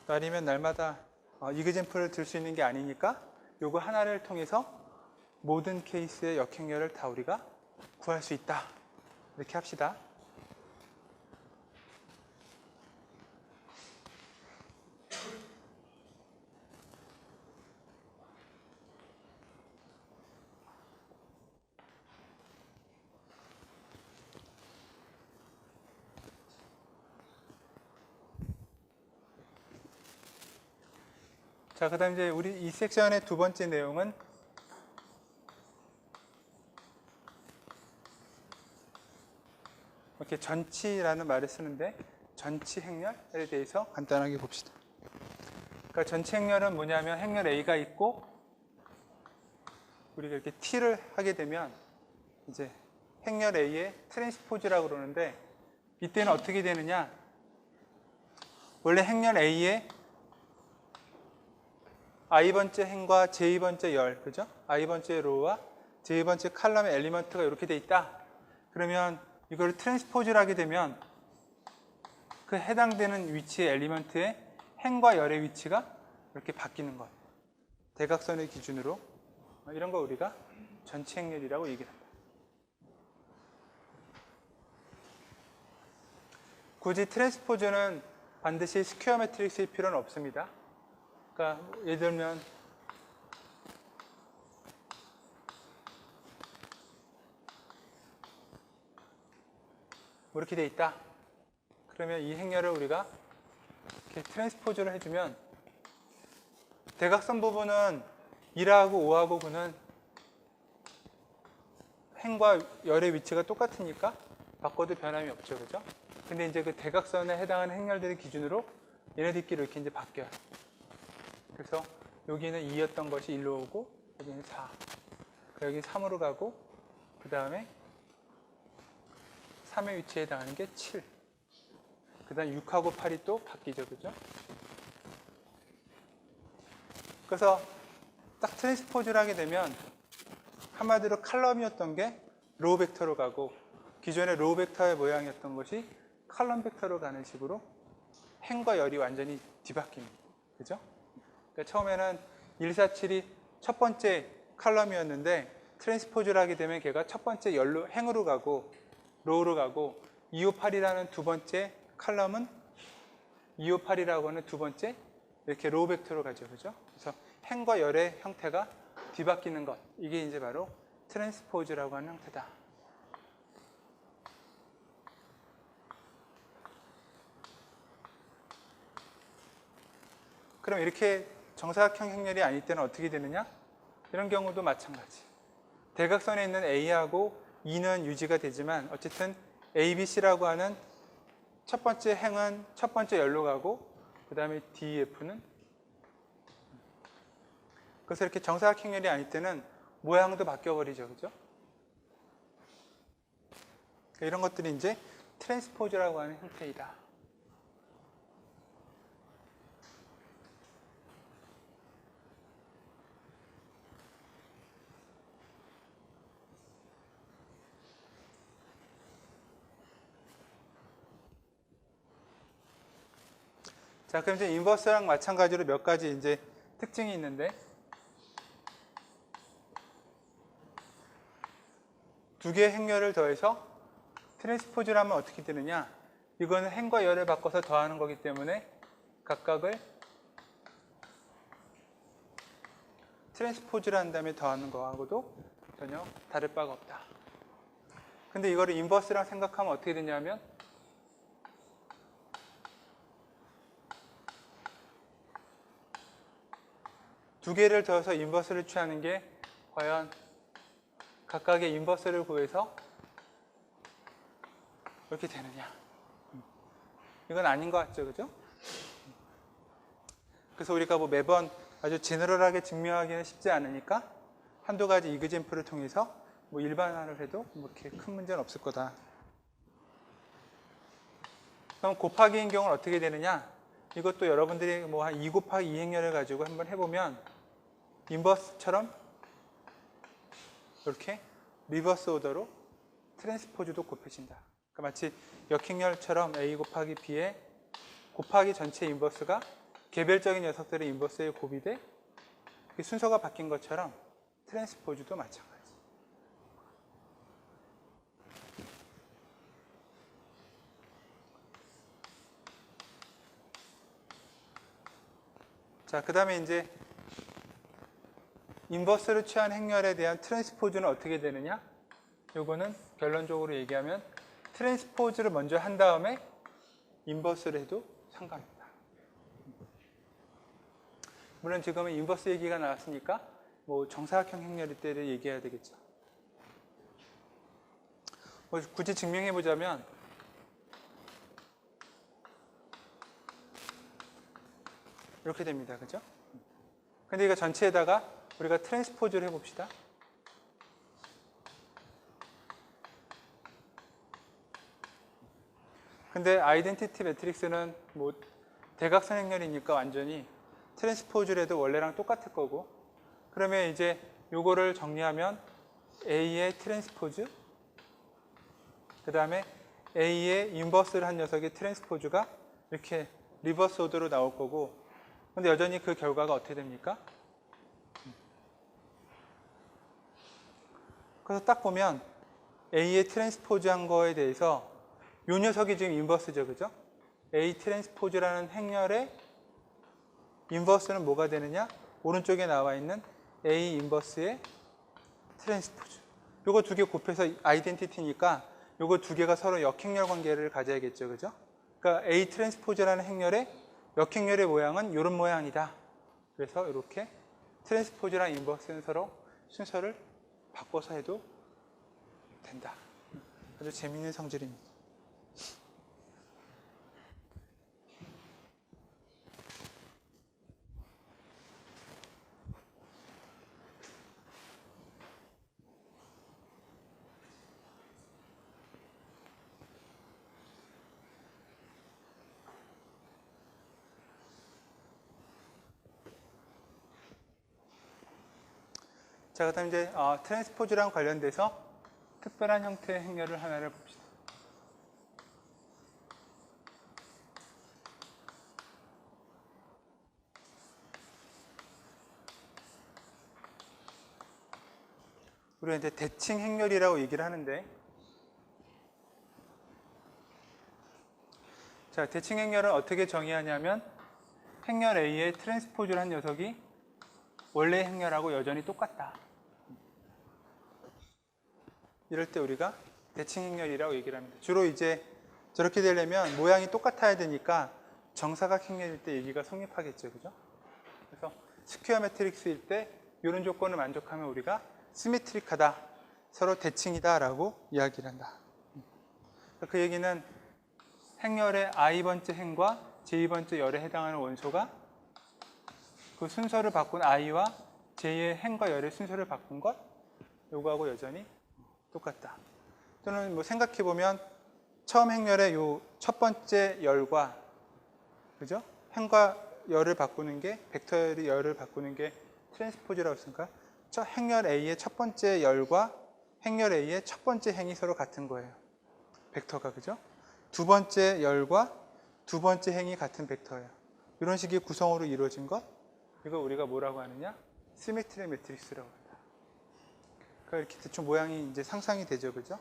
날이면 날마다 이그젠플을 들 수 있는 게 아니니까 요거 하나를 통해서 모든 케이스의 역행렬을 다 우리가 구할 수 있다. 이렇게 합시다. 자, 그 다음 이제 우리 이 섹션의 두 번째 내용은 이렇게 전치라는 말을 쓰는데 전치 행렬에 대해서 간단하게 봅시다. 그러니까 전치 행렬은 뭐냐면 행렬 A가 있고 우리가 이렇게 T를 하게 되면 이제 행렬 A의 트랜스포즈라고 그러는데 이때는 어떻게 되느냐? 원래 행렬 A의 i번째 행과 j번째 열, 그죠? i번째 로우와 j번째 칼럼의 엘리먼트가 이렇게 돼 있다. 그러면 이걸 트랜스포즈를 하게 되면 그 해당되는 위치의 엘리먼트의 행과 열의 위치가 이렇게 바뀌는 것. 대각선의 기준으로 이런 거 우리가 전치 행렬이라고 얘기를 합니다. 굳이 트랜스포즈는 반드시 스퀘어 매트릭스일 필요는 없습니다. 그러니까 예를 들면 뭐 이렇게 돼 있다. 그러면 이 행렬을 우리가 이렇게 트랜스포즈를 해주면 대각선 부분은 1하고 5하고 9는 행과 열의 위치가 똑같으니까 바꿔도 변함이 없죠, 그죠? 근데 이제 그 대각선에 해당하는 행렬들의 기준으로 얘네들끼리 이렇게 이제 바뀌어요. 그래서 여기는 2였던 것이 1로 오고 여기는 4. 여기 3으로 가고 그 다음에 3의 위치에 해당하는 게 7. 그 다음 6하고 8이 또 바뀌죠, 그죠? 그래서 딱 트랜스포즈를 하게 되면 한마디로 칼럼이었던 게 로우 벡터로 가고 기존의 로우 벡터의 모양이었던 것이 칼럼 벡터로 가는 식으로 행과 열이 완전히 뒤바뀝니다. 그죠? 그러니까 처음에는 147이 첫 번째 칼럼이었는데 트랜스포즈를 하게 되면 걔가 첫 번째 열로 행으로 가고 로우로 가고 258이라는 두 번째 칼럼은 258이라고 하는 두 번째 이렇게 로우 벡터로 가죠. 그죠? 그래서 행과 열의 형태가 뒤바뀌는 것. 이게 이제 바로 트랜스포즈라고 하는 형태다. 그럼 이렇게 정사각형 행렬이 아닐 때는 어떻게 되느냐? 이런 경우도 마찬가지. 대각선에 있는 A하고 E는 유지가 되지만 어쨌든 A, B, C라고 하는 첫 번째 행은 첫 번째 열로 가고 그 다음에 D, F는 그래서 이렇게 정사각형렬이 아닐 때는 모양도 바뀌어버리죠. 그죠? 이런 것들이 이제 트랜스포즈라고 하는 형태이다. 자, 그럼 이제 인버스랑 마찬가지로 몇 가지 이제 특징이 있는데 두 개의 행렬을 더해서 트랜스포즈를 하면 어떻게 되느냐? 이거는 행과 열을 바꿔서 더하는 거기 때문에 각각을 트랜스포즈를 한 다음에 더하는 거하고도 전혀 다를 바가 없다. 근데 이거를 인버스랑 생각하면 어떻게 되냐면 두 개를 더해서 인버스를 취하는 게 과연 각각의 인버스를 구해서 이렇게 되느냐. 이건 아닌 것 같죠, 그죠? 그래서 우리가 뭐 매번 아주 제너럴하게 증명하기는 쉽지 않으니까 한두 가지 이그젬플을 통해서 뭐 일반화를 해도 뭐 이렇게 큰 문제는 없을 거다. 그럼 곱하기인 경우는 어떻게 되느냐? 이것도 여러분들이 뭐 한 2 곱하기 2 행렬을 가지고 한번 해보면 인버스처럼 이렇게 리버스 오더로 트랜스포즈도 곱해진다. 그러니까 마치 역행렬처럼 A 곱하기 B에 곱하기 전체 인버스가 개별적인 녀석들의 인버스에 곱이 돼 순서가 바뀐 것처럼 트랜스포즈도 마찬가지. 자, 그 다음에 이제 인버스를 취한 행렬에 대한 트랜스포즈는 어떻게 되느냐? 요거는 결론적으로 얘기하면 트랜스포즈를 먼저 한 다음에 인버스를 해도 상관없다. 물론 지금은 인버스 얘기가 나왔으니까 뭐 정사각형 행렬일 때를 얘기해야 되겠죠. 뭐 굳이 증명해 보자면 이렇게 됩니다. 그죠? 근데 이거 전체에다가 우리가 트랜스포즈를 해봅시다. 근데 아이덴티티 매트릭스는 뭐 대각선 행렬이니까 완전히 트랜스포즈를 해도 원래랑 똑같을 거고, 그러면 이제 요거를 정리하면 A의 트랜스포즈, 그 다음에 A의 인버스를 한 녀석의 트랜스포즈가 이렇게 리버스 오더로 나올 거고, 근데 여전히 그 결과가 어떻게 됩니까? 그래서 딱 보면 A의 트랜스포즈 한 거에 대해서 요 녀석이 지금 인버스죠, 그죠? A 트랜스포즈라는 행렬의 인버스는 뭐가 되느냐? 오른쪽에 나와 있는 A 인버스의 트랜스포즈. 요거 두 개 곱해서 아이덴티티니까 요거 두 개가 서로 역행렬 관계를 가져야겠죠, 그죠? 그러니까 A 트랜스포즈라는 행렬의 역행렬의 모양은 이런 모양이다. 그래서 이렇게 트랜스포즈랑 인버스는 서로 순서를 바꿔서 해도 된다. 아주 재미있는 성질입니다. 자, 그다음 이제 트랜스포즈랑 관련돼서 특별한 형태의 행렬을 하나를 봅시다. 우리가 이제 대칭 행렬이라고 얘기를 하는데, 자, 대칭 행렬은 어떻게 정의하냐면 행렬 A의 트랜스포즈를 한 녀석이 원래 행렬하고 여전히 똑같다. 이럴 때 우리가 대칭 행렬이라고 얘기를 합니다. 주로 이제 저렇게 되려면 모양이 똑같아야 되니까 정사각 행렬일 때 얘기가 성립하겠죠, 그죠? 그래서 스퀘어 매트릭스일 때 이런 조건을 만족하면 우리가 시메트릭하다, 서로 대칭이다라고 이야기를 한다. 그 얘기는 행렬의 i번째 행과 j번째 열에 해당하는 원소가 그 순서를 바꾼 i와 j의 행과 열의 순서를 바꾼 것, 요거하고 여전히 똑같다. 또는 뭐 생각해보면 처음 행렬의 요 첫 번째 열과, 그죠? 행과 열을 바꾸는 게, 벡터의 열을 바꾸는 게 트랜스포즈라고 했으니까 행렬 A의 첫 번째 열과 행렬 A의 첫 번째 행이 서로 같은 거예요. 벡터가, 그죠? 두 번째 열과 두 번째 행이 같은 벡터예요. 이런 식의 구성으로 이루어진 것, 이거 우리가 뭐라고 하느냐? 시메트릭 매트릭스라고 합니다. 그러니까 이렇게 대충 모양이 이제 상상이 되죠, 그죠?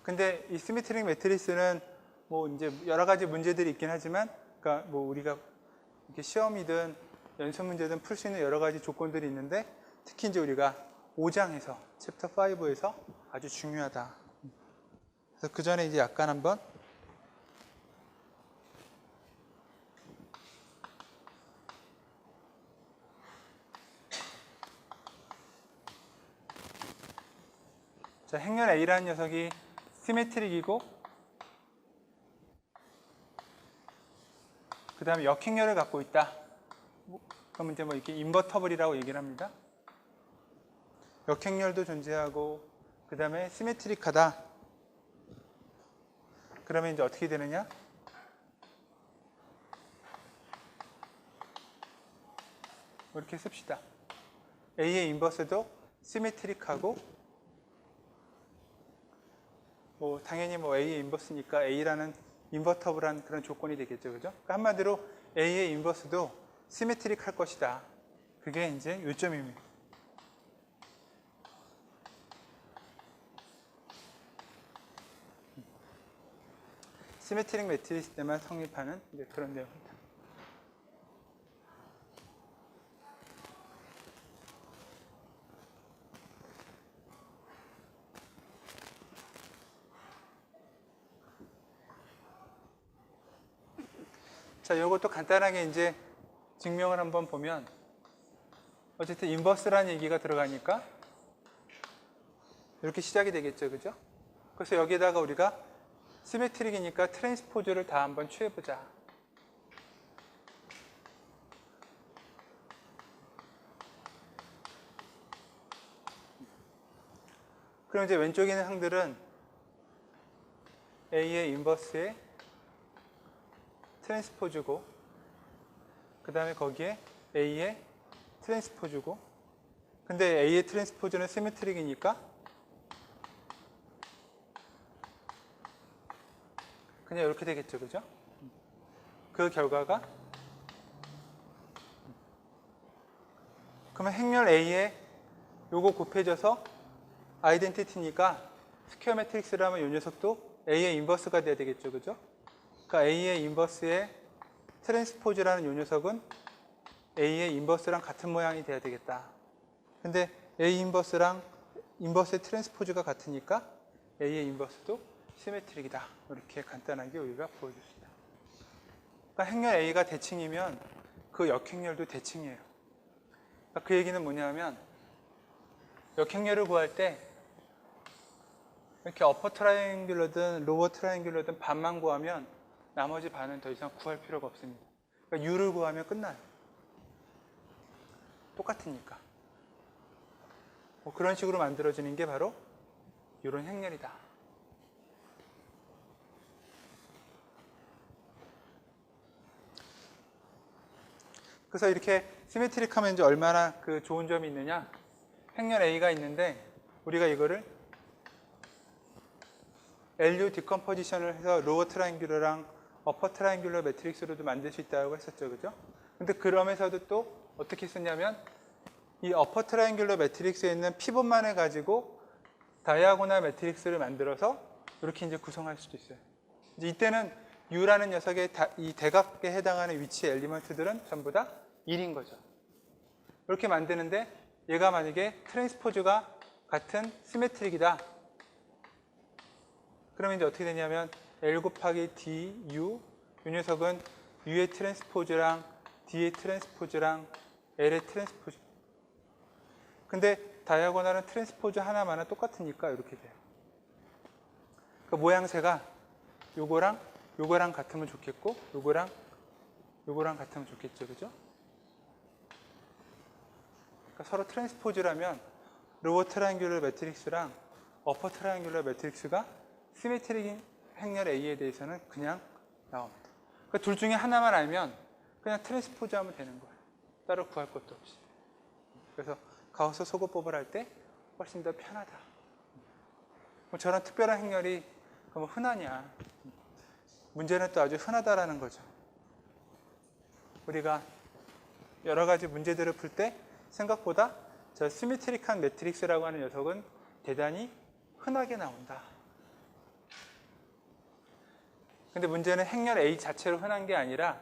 근데 이 시메트릭 매트릭스는 뭐 이제 여러 가지 문제들이 있긴 하지만, 그러니까 뭐 우리가 이렇게 시험이든 연습 문제든 풀 수 있는 여러 가지 조건들이 있는데 특히 이제 우리가 5장에서 챕터 5에서 아주 중요하다. 그래서 그 전에 이제 약간 한번 자, 행렬 A라는 녀석이 시메트릭이고 그 다음에 역행렬을 갖고 있다. 그럼 이제 뭐 이렇게 인버터블이라고 얘기를 합니다. 역행렬도 존재하고 그 다음에 시메트릭하다. 그러면 이제 어떻게 되느냐? 이렇게 씁시다. A의 인버스도 시메트릭하고 뭐 당연히 뭐 A의 인버스니까 A라는 인버터블한 그런 조건이 되겠죠. 그죠? 그러니까 한마디로 A의 인버스도 시메트릭 할 것이다. 그게 이제 요점입니다. 시메트릭 매트리스 때만 성립하는 이제 그런 내용입니다. 자, 이것도 간단하게 이제 증명을 한번 보면 어쨌든 인버스라는 얘기가 들어가니까 이렇게 시작이 되겠죠. 그죠? 그래서 여기에다가 우리가 시메트릭이니까 트랜스포즈를 다 한번 취해보자. 그럼 이제 왼쪽에 있는 항들은 A의 인버스의 트랜스포즈고 그 다음에 거기에 A의 트랜스포즈고 근데 A의 트랜스포즈는 시메트릭이니까 그냥 이렇게 되겠죠. 그죠? 그 결과가 그러면 행렬 A에 요거 곱해져서 아이덴티티니까 스퀘어 매트릭스라면 이 녀석도 A의 인버스가 돼야 되겠죠. 그죠? 그러니까 A의 인버스의 트랜스포즈라는 이 녀석은 A의 인버스랑 같은 모양이 돼야 되겠다. 근데 A 인버스랑 인버스의 트랜스포즈가 같으니까 A의 인버스도 시메트릭이다. 이렇게 간단하게 우리가 보여줬습니다. 그러니까 행렬 A가 대칭이면 그 역행렬도 대칭이에요. 그러니까 그 얘기는 뭐냐면 역행렬을 구할 때 이렇게 어퍼 트라이앵귤러든 로어 트라이앵귤러든 반만 구하면 나머지 반은 더 이상 구할 필요가 없습니다. 그러니까 U를 구하면 끝나요. 똑같으니까. 뭐 그런 식으로 만들어지는 게 바로 이런 행렬이다. 그래서 이렇게 시메트릭하면 이제 얼마나 그 좋은 점이 있느냐? 행렬 A가 있는데 우리가 이거를 LU 디컴포지션을 해서 로어 트라이앵귤러랑 어퍼 트라이앵귤러 매트릭스로도 만들 수 있다고 했었죠. 그죠? 근데 그러면서도 또 어떻게 썼냐면 이 어퍼 트라이앵귤러 매트릭스에 있는 피봇만을 가지고 다이아고널 매트릭스를 만들어서 이렇게 이제 구성할 수도 있어요. 이제 이때는 U라는 녀석의 이 대각에 해당하는 위치의 엘리먼트들은 전부 다 1인 거죠. 이렇게 만드는데 얘가 만약에 트랜스포즈가 같은 시메트릭이다. 그러면 이제 어떻게 되냐면 L 곱하기 D, U 이 녀석은 U의 트랜스포즈랑 D의 트랜스포즈랑 L의 트랜스포즈. 근데 다이아고널은 트랜스포즈 하나만은 똑같으니까 이렇게 돼요. 그 모양새가 요거랑 같으면 좋겠고 요거랑 같으면 좋겠죠. 그죠? 그러니까 서로 트랜스포즈라면 로어 트라이앵귤러 매트릭스랑 어퍼 트라이앵귤러 매트릭스가 시메트릭인 행렬 A에 대해서는 그냥 나옵니다. 그러니까 둘 중에 하나만 알면 그냥 트랜스포즈 하면 되는 거예요. 따로 구할 것도 없이. 그래서 가우스 소거법을 할 때 훨씬 더 편하다. 뭐 저런 특별한 행렬이 그럼 흔하냐? 문제는 또 아주 흔하다라는 거죠. 우리가 여러 가지 문제들을 풀 때 생각보다 저 시메트릭한 매트릭스라고 하는 녀석은 대단히 흔하게 나온다. 근데 문제는 행렬 A 자체로 흔한 게 아니라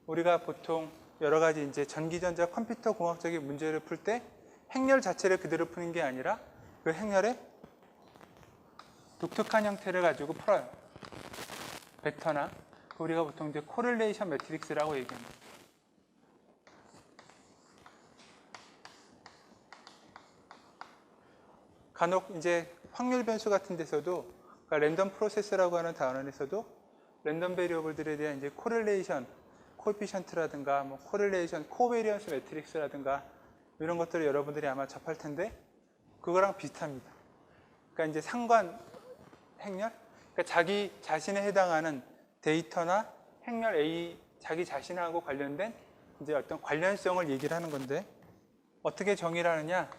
우리가 보통 여러 가지 이제 전기전자 컴퓨터 공학적인 문제를 풀 때 행렬 자체를 그대로 푸는 게 아니라 그 행렬의 독특한 형태를 가지고 풀어요. 벡터나 우리가 보통 이제 코릴레이션 매트릭스라고 얘기합니다. 간혹 이제 확률 변수 같은 데서도 그러니까 랜덤 프로세스라고 하는 단원에서도 랜덤 베리어블들에 대한 이제 코릴레이션 코에피션트라든가 뭐 코릴레이션 코베리언스 매트릭스라든가 이런 것들을 여러분들이 아마 접할 텐데 그거랑 비슷합니다. 그러니까 이제 상관 행렬 그러니까 자기 자신에 해당하는 데이터나 행렬 A 자기 자신하고 관련된 이제 어떤 관련성을 얘기를 하는 건데 어떻게 정의를 하느냐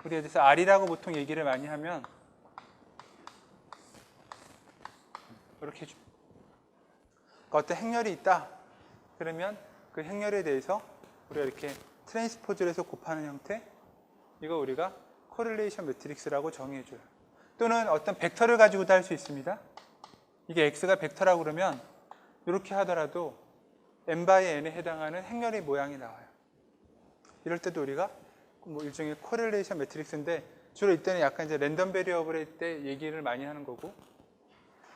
우리가 그래서 R이라고 보통 얘기를 많이 하면 이렇게 해줍니다. 그러니까 어떤 행렬이 있다. 그러면 그 행렬에 대해서 우리가 이렇게 트랜스포즈를 해서 곱하는 형태 이거 우리가 코릴레이션 매트릭스라고 정의해줘요. 또는 어떤 벡터를 가지고도 할 수 있습니다. 이게 X가 벡터라고 그러면 이렇게 하더라도 n by n에 해당하는 행렬의 모양이 나와요. 이럴 때도 우리가 뭐 일종의 코릴레이션 매트릭스인데 주로 이때는 약간 이제 랜덤 베리어블일 때 얘기를 많이 하는 거고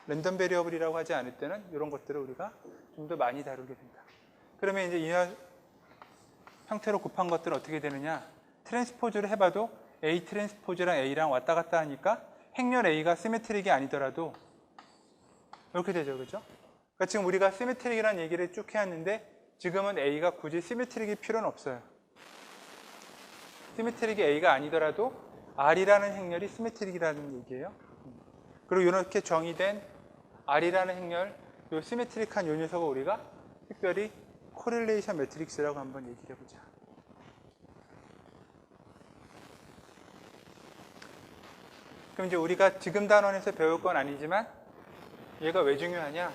랜덤 베리어블이라고 하지 않을 때는 이런 것들을 우리가 좀 더 많이 다루게 된다. 그러면 이제 이 형태로 곱한 것들은 어떻게 되느냐? 트랜스포즈를 해봐도 A 트랜스포즈랑 A랑 왔다 갔다 하니까 행렬 A가 시메트릭이 아니더라도 이렇게 되죠, 그죠? 그러니까 지금 우리가 시메트릭이라는 얘기를 쭉 해왔는데 지금은 A가 굳이 시메트릭이 필요는 없어요. 시메트릭이 A가 아니더라도 R이라는 행렬이 시메트릭이라는 얘기예요. 그리고 이렇게 정의된 R이라는 행렬, 이 시메트릭한 이 녀석을 우리가 특별히 코릴레이션 매트릭스라고 한번 얘기를 해보자. 그럼 이제 우리가 지금 단원에서 배울 건 아니지만 얘가 왜 중요하냐?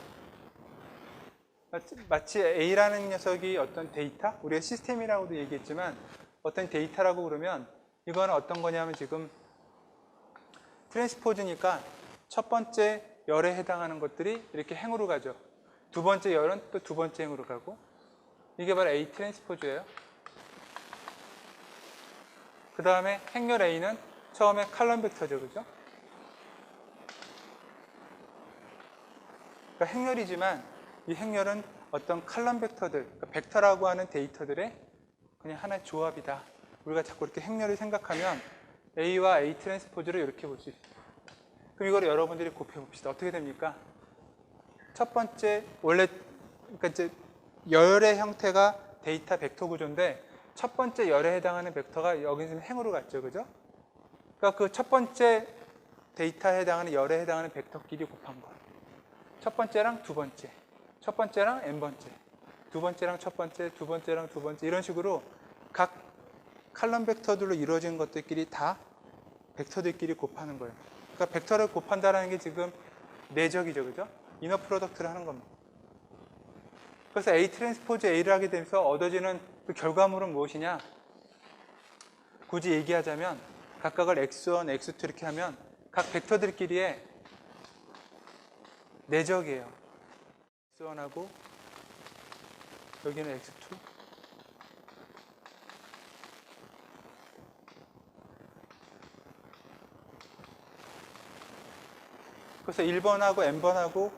마치 A라는 녀석이 어떤 데이터, 우리가 시스템이라고도 얘기했지만 어떤 데이터라고 그러면 이거는 어떤 거냐면 지금 트랜스포즈니까 첫 번째 열에 해당하는 것들이 이렇게 행으로 가죠. 두 번째 열은 또 두 번째 행으로 가고 이게 바로 A 트랜스포즈예요. 그 다음에 행렬 A는 처음에 칼럼 벡터죠, 그죠? 그러니까 행렬이지만 이 행렬은 어떤 칼럼 벡터들, 그러니까 벡터라고 하는 데이터들의 그냥 하나의 조합이다. 우리가 자꾸 이렇게 행렬을 생각하면 A와 A 트랜스포즈를 이렇게 볼 수 있어요. 그럼 이걸 여러분들이 곱해봅시다. 어떻게 됩니까? 첫 번째, 원래, 그러니까 이제 열의 형태가 데이터 벡터 구조인데 첫 번째 열에 해당하는 벡터가 여기서 행으로 갔죠, 그죠? 그러니까 그 첫 번째 데이터에 해당하는 열에 해당하는 벡터끼리 곱한 거. 첫 번째랑 두 번째, 첫 번째랑 n번째, 두 번째랑 첫 번째, 두 번째랑 두 번째 이런 식으로 각 칼럼 벡터들로 이루어진 것들끼리 다 벡터들끼리 곱하는 거예요. 그러니까 벡터를 곱한다는 게 지금 내적이죠, 그죠? 이너 프로덕트를 하는 겁니다. 그래서 A 트랜스포즈 A를 하게 되면서 얻어지는 그 결과물은 무엇이냐? 굳이 얘기하자면 각각을 X1, X2 이렇게 하면 각 벡터들끼리의 내적이에요. X1하고 여기는 X2. 그래서 1번하고 n번하고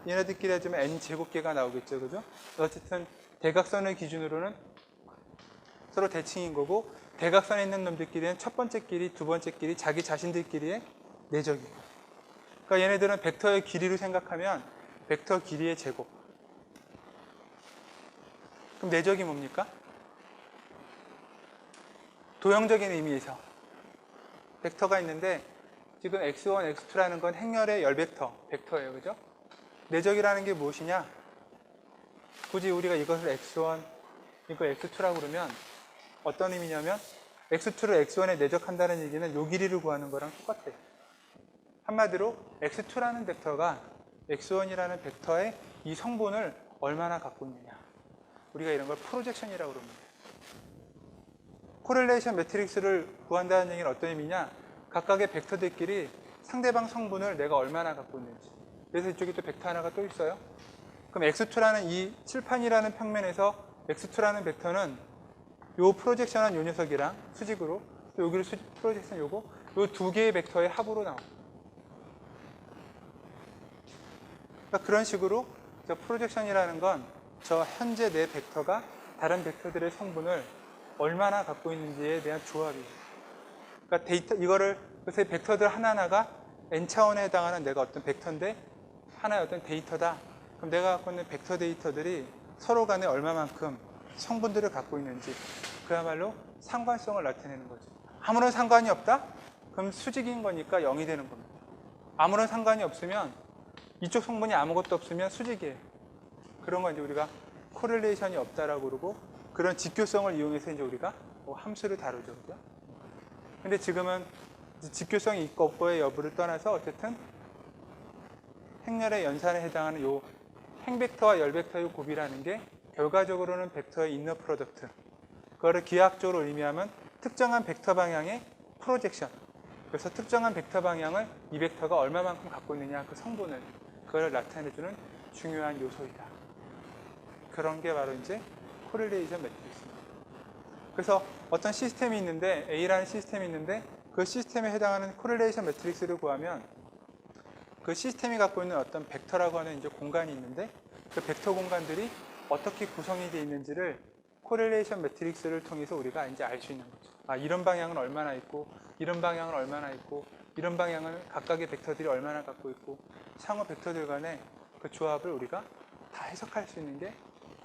얘네들끼리 하자면 n제곱계가 나오겠죠, 그죠? 어쨌든 대각선을 기준으로는 서로 대칭인 거고 대각선에 있는 놈들끼리는 첫 번째끼리, 두 번째끼리 자기 자신들끼리의 내적이고 그러니까 얘네들은 벡터의 길이로 생각하면 벡터 길이의 제곱. 그럼 내적이 뭡니까? 도형적인 의미에서 벡터가 있는데 지금 x1, x2라는 건 행렬의 열벡터, 벡터예요. 그죠? 내적이라는 게 무엇이냐? 굳이 우리가 이것을 x1, 이거 x2라고 그러면 어떤 의미냐면 x2를 x1에 내적한다는 얘기는 요 길이를 구하는 거랑 똑같아요. 한마디로 x2라는 벡터가 x1이라는 벡터의 이 성분을 얼마나 갖고 있느냐. 우리가 이런 걸 프로젝션이라고 그럽니다. 코릴레이션 매트릭스를 구한다는 얘기는 어떤 의미냐? 각각의 벡터들끼리 상대방 성분을 내가 얼마나 갖고 있는지. 그래서 이쪽에 또 벡터 하나가 또 있어요. 그럼 x2라는 이 칠판이라는 평면에서 x2라는 벡터는 요 프로젝션한 요 녀석이랑 수직으로 또 여기를 프로젝션 요거 요 두 개의 벡터의 합으로 나옵니다. 그러니까 그런 식으로 저 프로젝션이라는 건 저 현재 내 벡터가 다른 벡터들의 성분을 얼마나 갖고 있는지에 대한 조합이에요. 그러니까 데이터 이거를 그래서 벡터들 하나하나가 n차원에 해당하는 내가 어떤 벡터인데 하나의 어떤 데이터다. 그럼 내가 갖고 있는 벡터 데이터들이 서로 간에 얼마만큼 성분들을 갖고 있는지 그야말로 상관성을 나타내는 거죠. 아무런 상관이 없다? 그럼 수직인 거니까 0이 되는 겁니다. 아무런 상관이 없으면 이쪽 성분이 아무것도 없으면 수직이에요. 그런 건 이제 우리가 코릴레이션이 없다라고 그러고 그런 직교성을 이용해서 이제 우리가 뭐 함수를 다루죠. 그죠? 근데 지금은 직교성이 있고 없고의 여부를 떠나서 어쨌든 행렬의 연산에 해당하는 요 행벡터와 열벡터의 곱이라는 게 결과적으로는 벡터의 이너 프로덕트. 그거를 기하학적으로 의미하면 특정한 벡터 방향의 프로젝션. 그래서 특정한 벡터 방향을 이 벡터가 얼마만큼 갖고 있느냐 그 성분을 그걸 나타내주는 중요한 요소이다. 그런 게 바로 이제 코릴레이션 매트릭스입니다. 그래서 어떤 시스템이 있는데 A라는 시스템이 있는데 그 시스템에 해당하는 코릴레이션 매트릭스를 구하면 그 시스템이 갖고 있는 어떤 벡터라고 하는 이제 공간이 있는데 그 벡터 공간들이 어떻게 구성이 되어 있는지를 코릴레이션 매트릭스를 통해서 우리가 이제 알 수 있는 거죠. 아, 이런 방향은 얼마나 있고, 이런 방향은 얼마나 있고, 이런 방향은 각각의 벡터들이 얼마나 갖고 있고, 상호 벡터들 간의 그 조합을 우리가 다 해석할 수 있는 게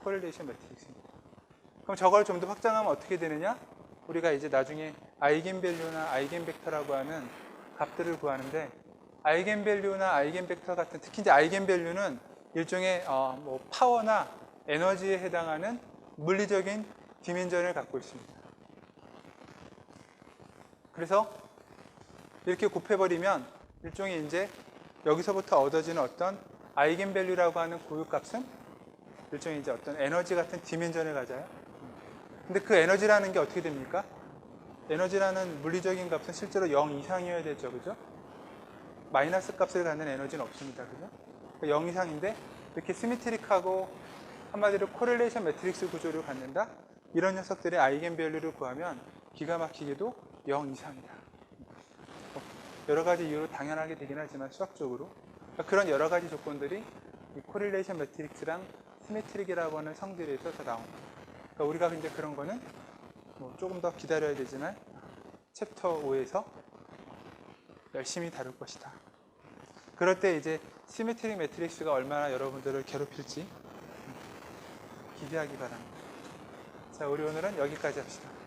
코릴레이션 매트릭스입니다. 그럼 저걸 좀 더 확장하면 어떻게 되느냐? 우리가 이제 나중에 아이겐밸류나 아이겐벡터라고 하는 값들을 구하는데 아이겐밸류나 아이겐벡터 같은 특히 이제 아이겐밸류는 일종의 뭐 파워나 에너지에 해당하는 물리적인 디멘전을 갖고 있습니다. 그래서 이렇게 곱해버리면 일종의 이제 여기서부터 얻어지는 어떤 아이겐밸류라고 하는 고유값은 일종의 이제 어떤 에너지 같은 디멘전을 가져요. 근데 그 에너지라는 게 어떻게 됩니까? 에너지라는 물리적인 값은 실제로 0 이상이어야 되죠. 그죠? 마이너스 값을 갖는 에너지는 없습니다. 그죠? 0 이상인데 이렇게 시메트릭하고 한마디로 코릴레이션 매트릭스 구조를 갖는다? 이런 녀석들의 아이겐밸류를 구하면 기가 막히게도 0 이상이다. 여러 가지 이유로 당연하게 되긴 하지만 수학적으로 그런 여러 가지 조건들이 이 코릴레이션 매트릭스랑 시메트릭이라고 하는 성질에서 다 나옵니다. 그러니까 우리가 이제 그런 거는 뭐 조금 더 기다려야 되지만 챕터 5에서 열심히 다룰 것이다. 그럴 때 이제 시메트릭 매트릭스가 얼마나 여러분들을 괴롭힐지 기대하기 바랍니다. 자, 우리 오늘은 여기까지 합시다.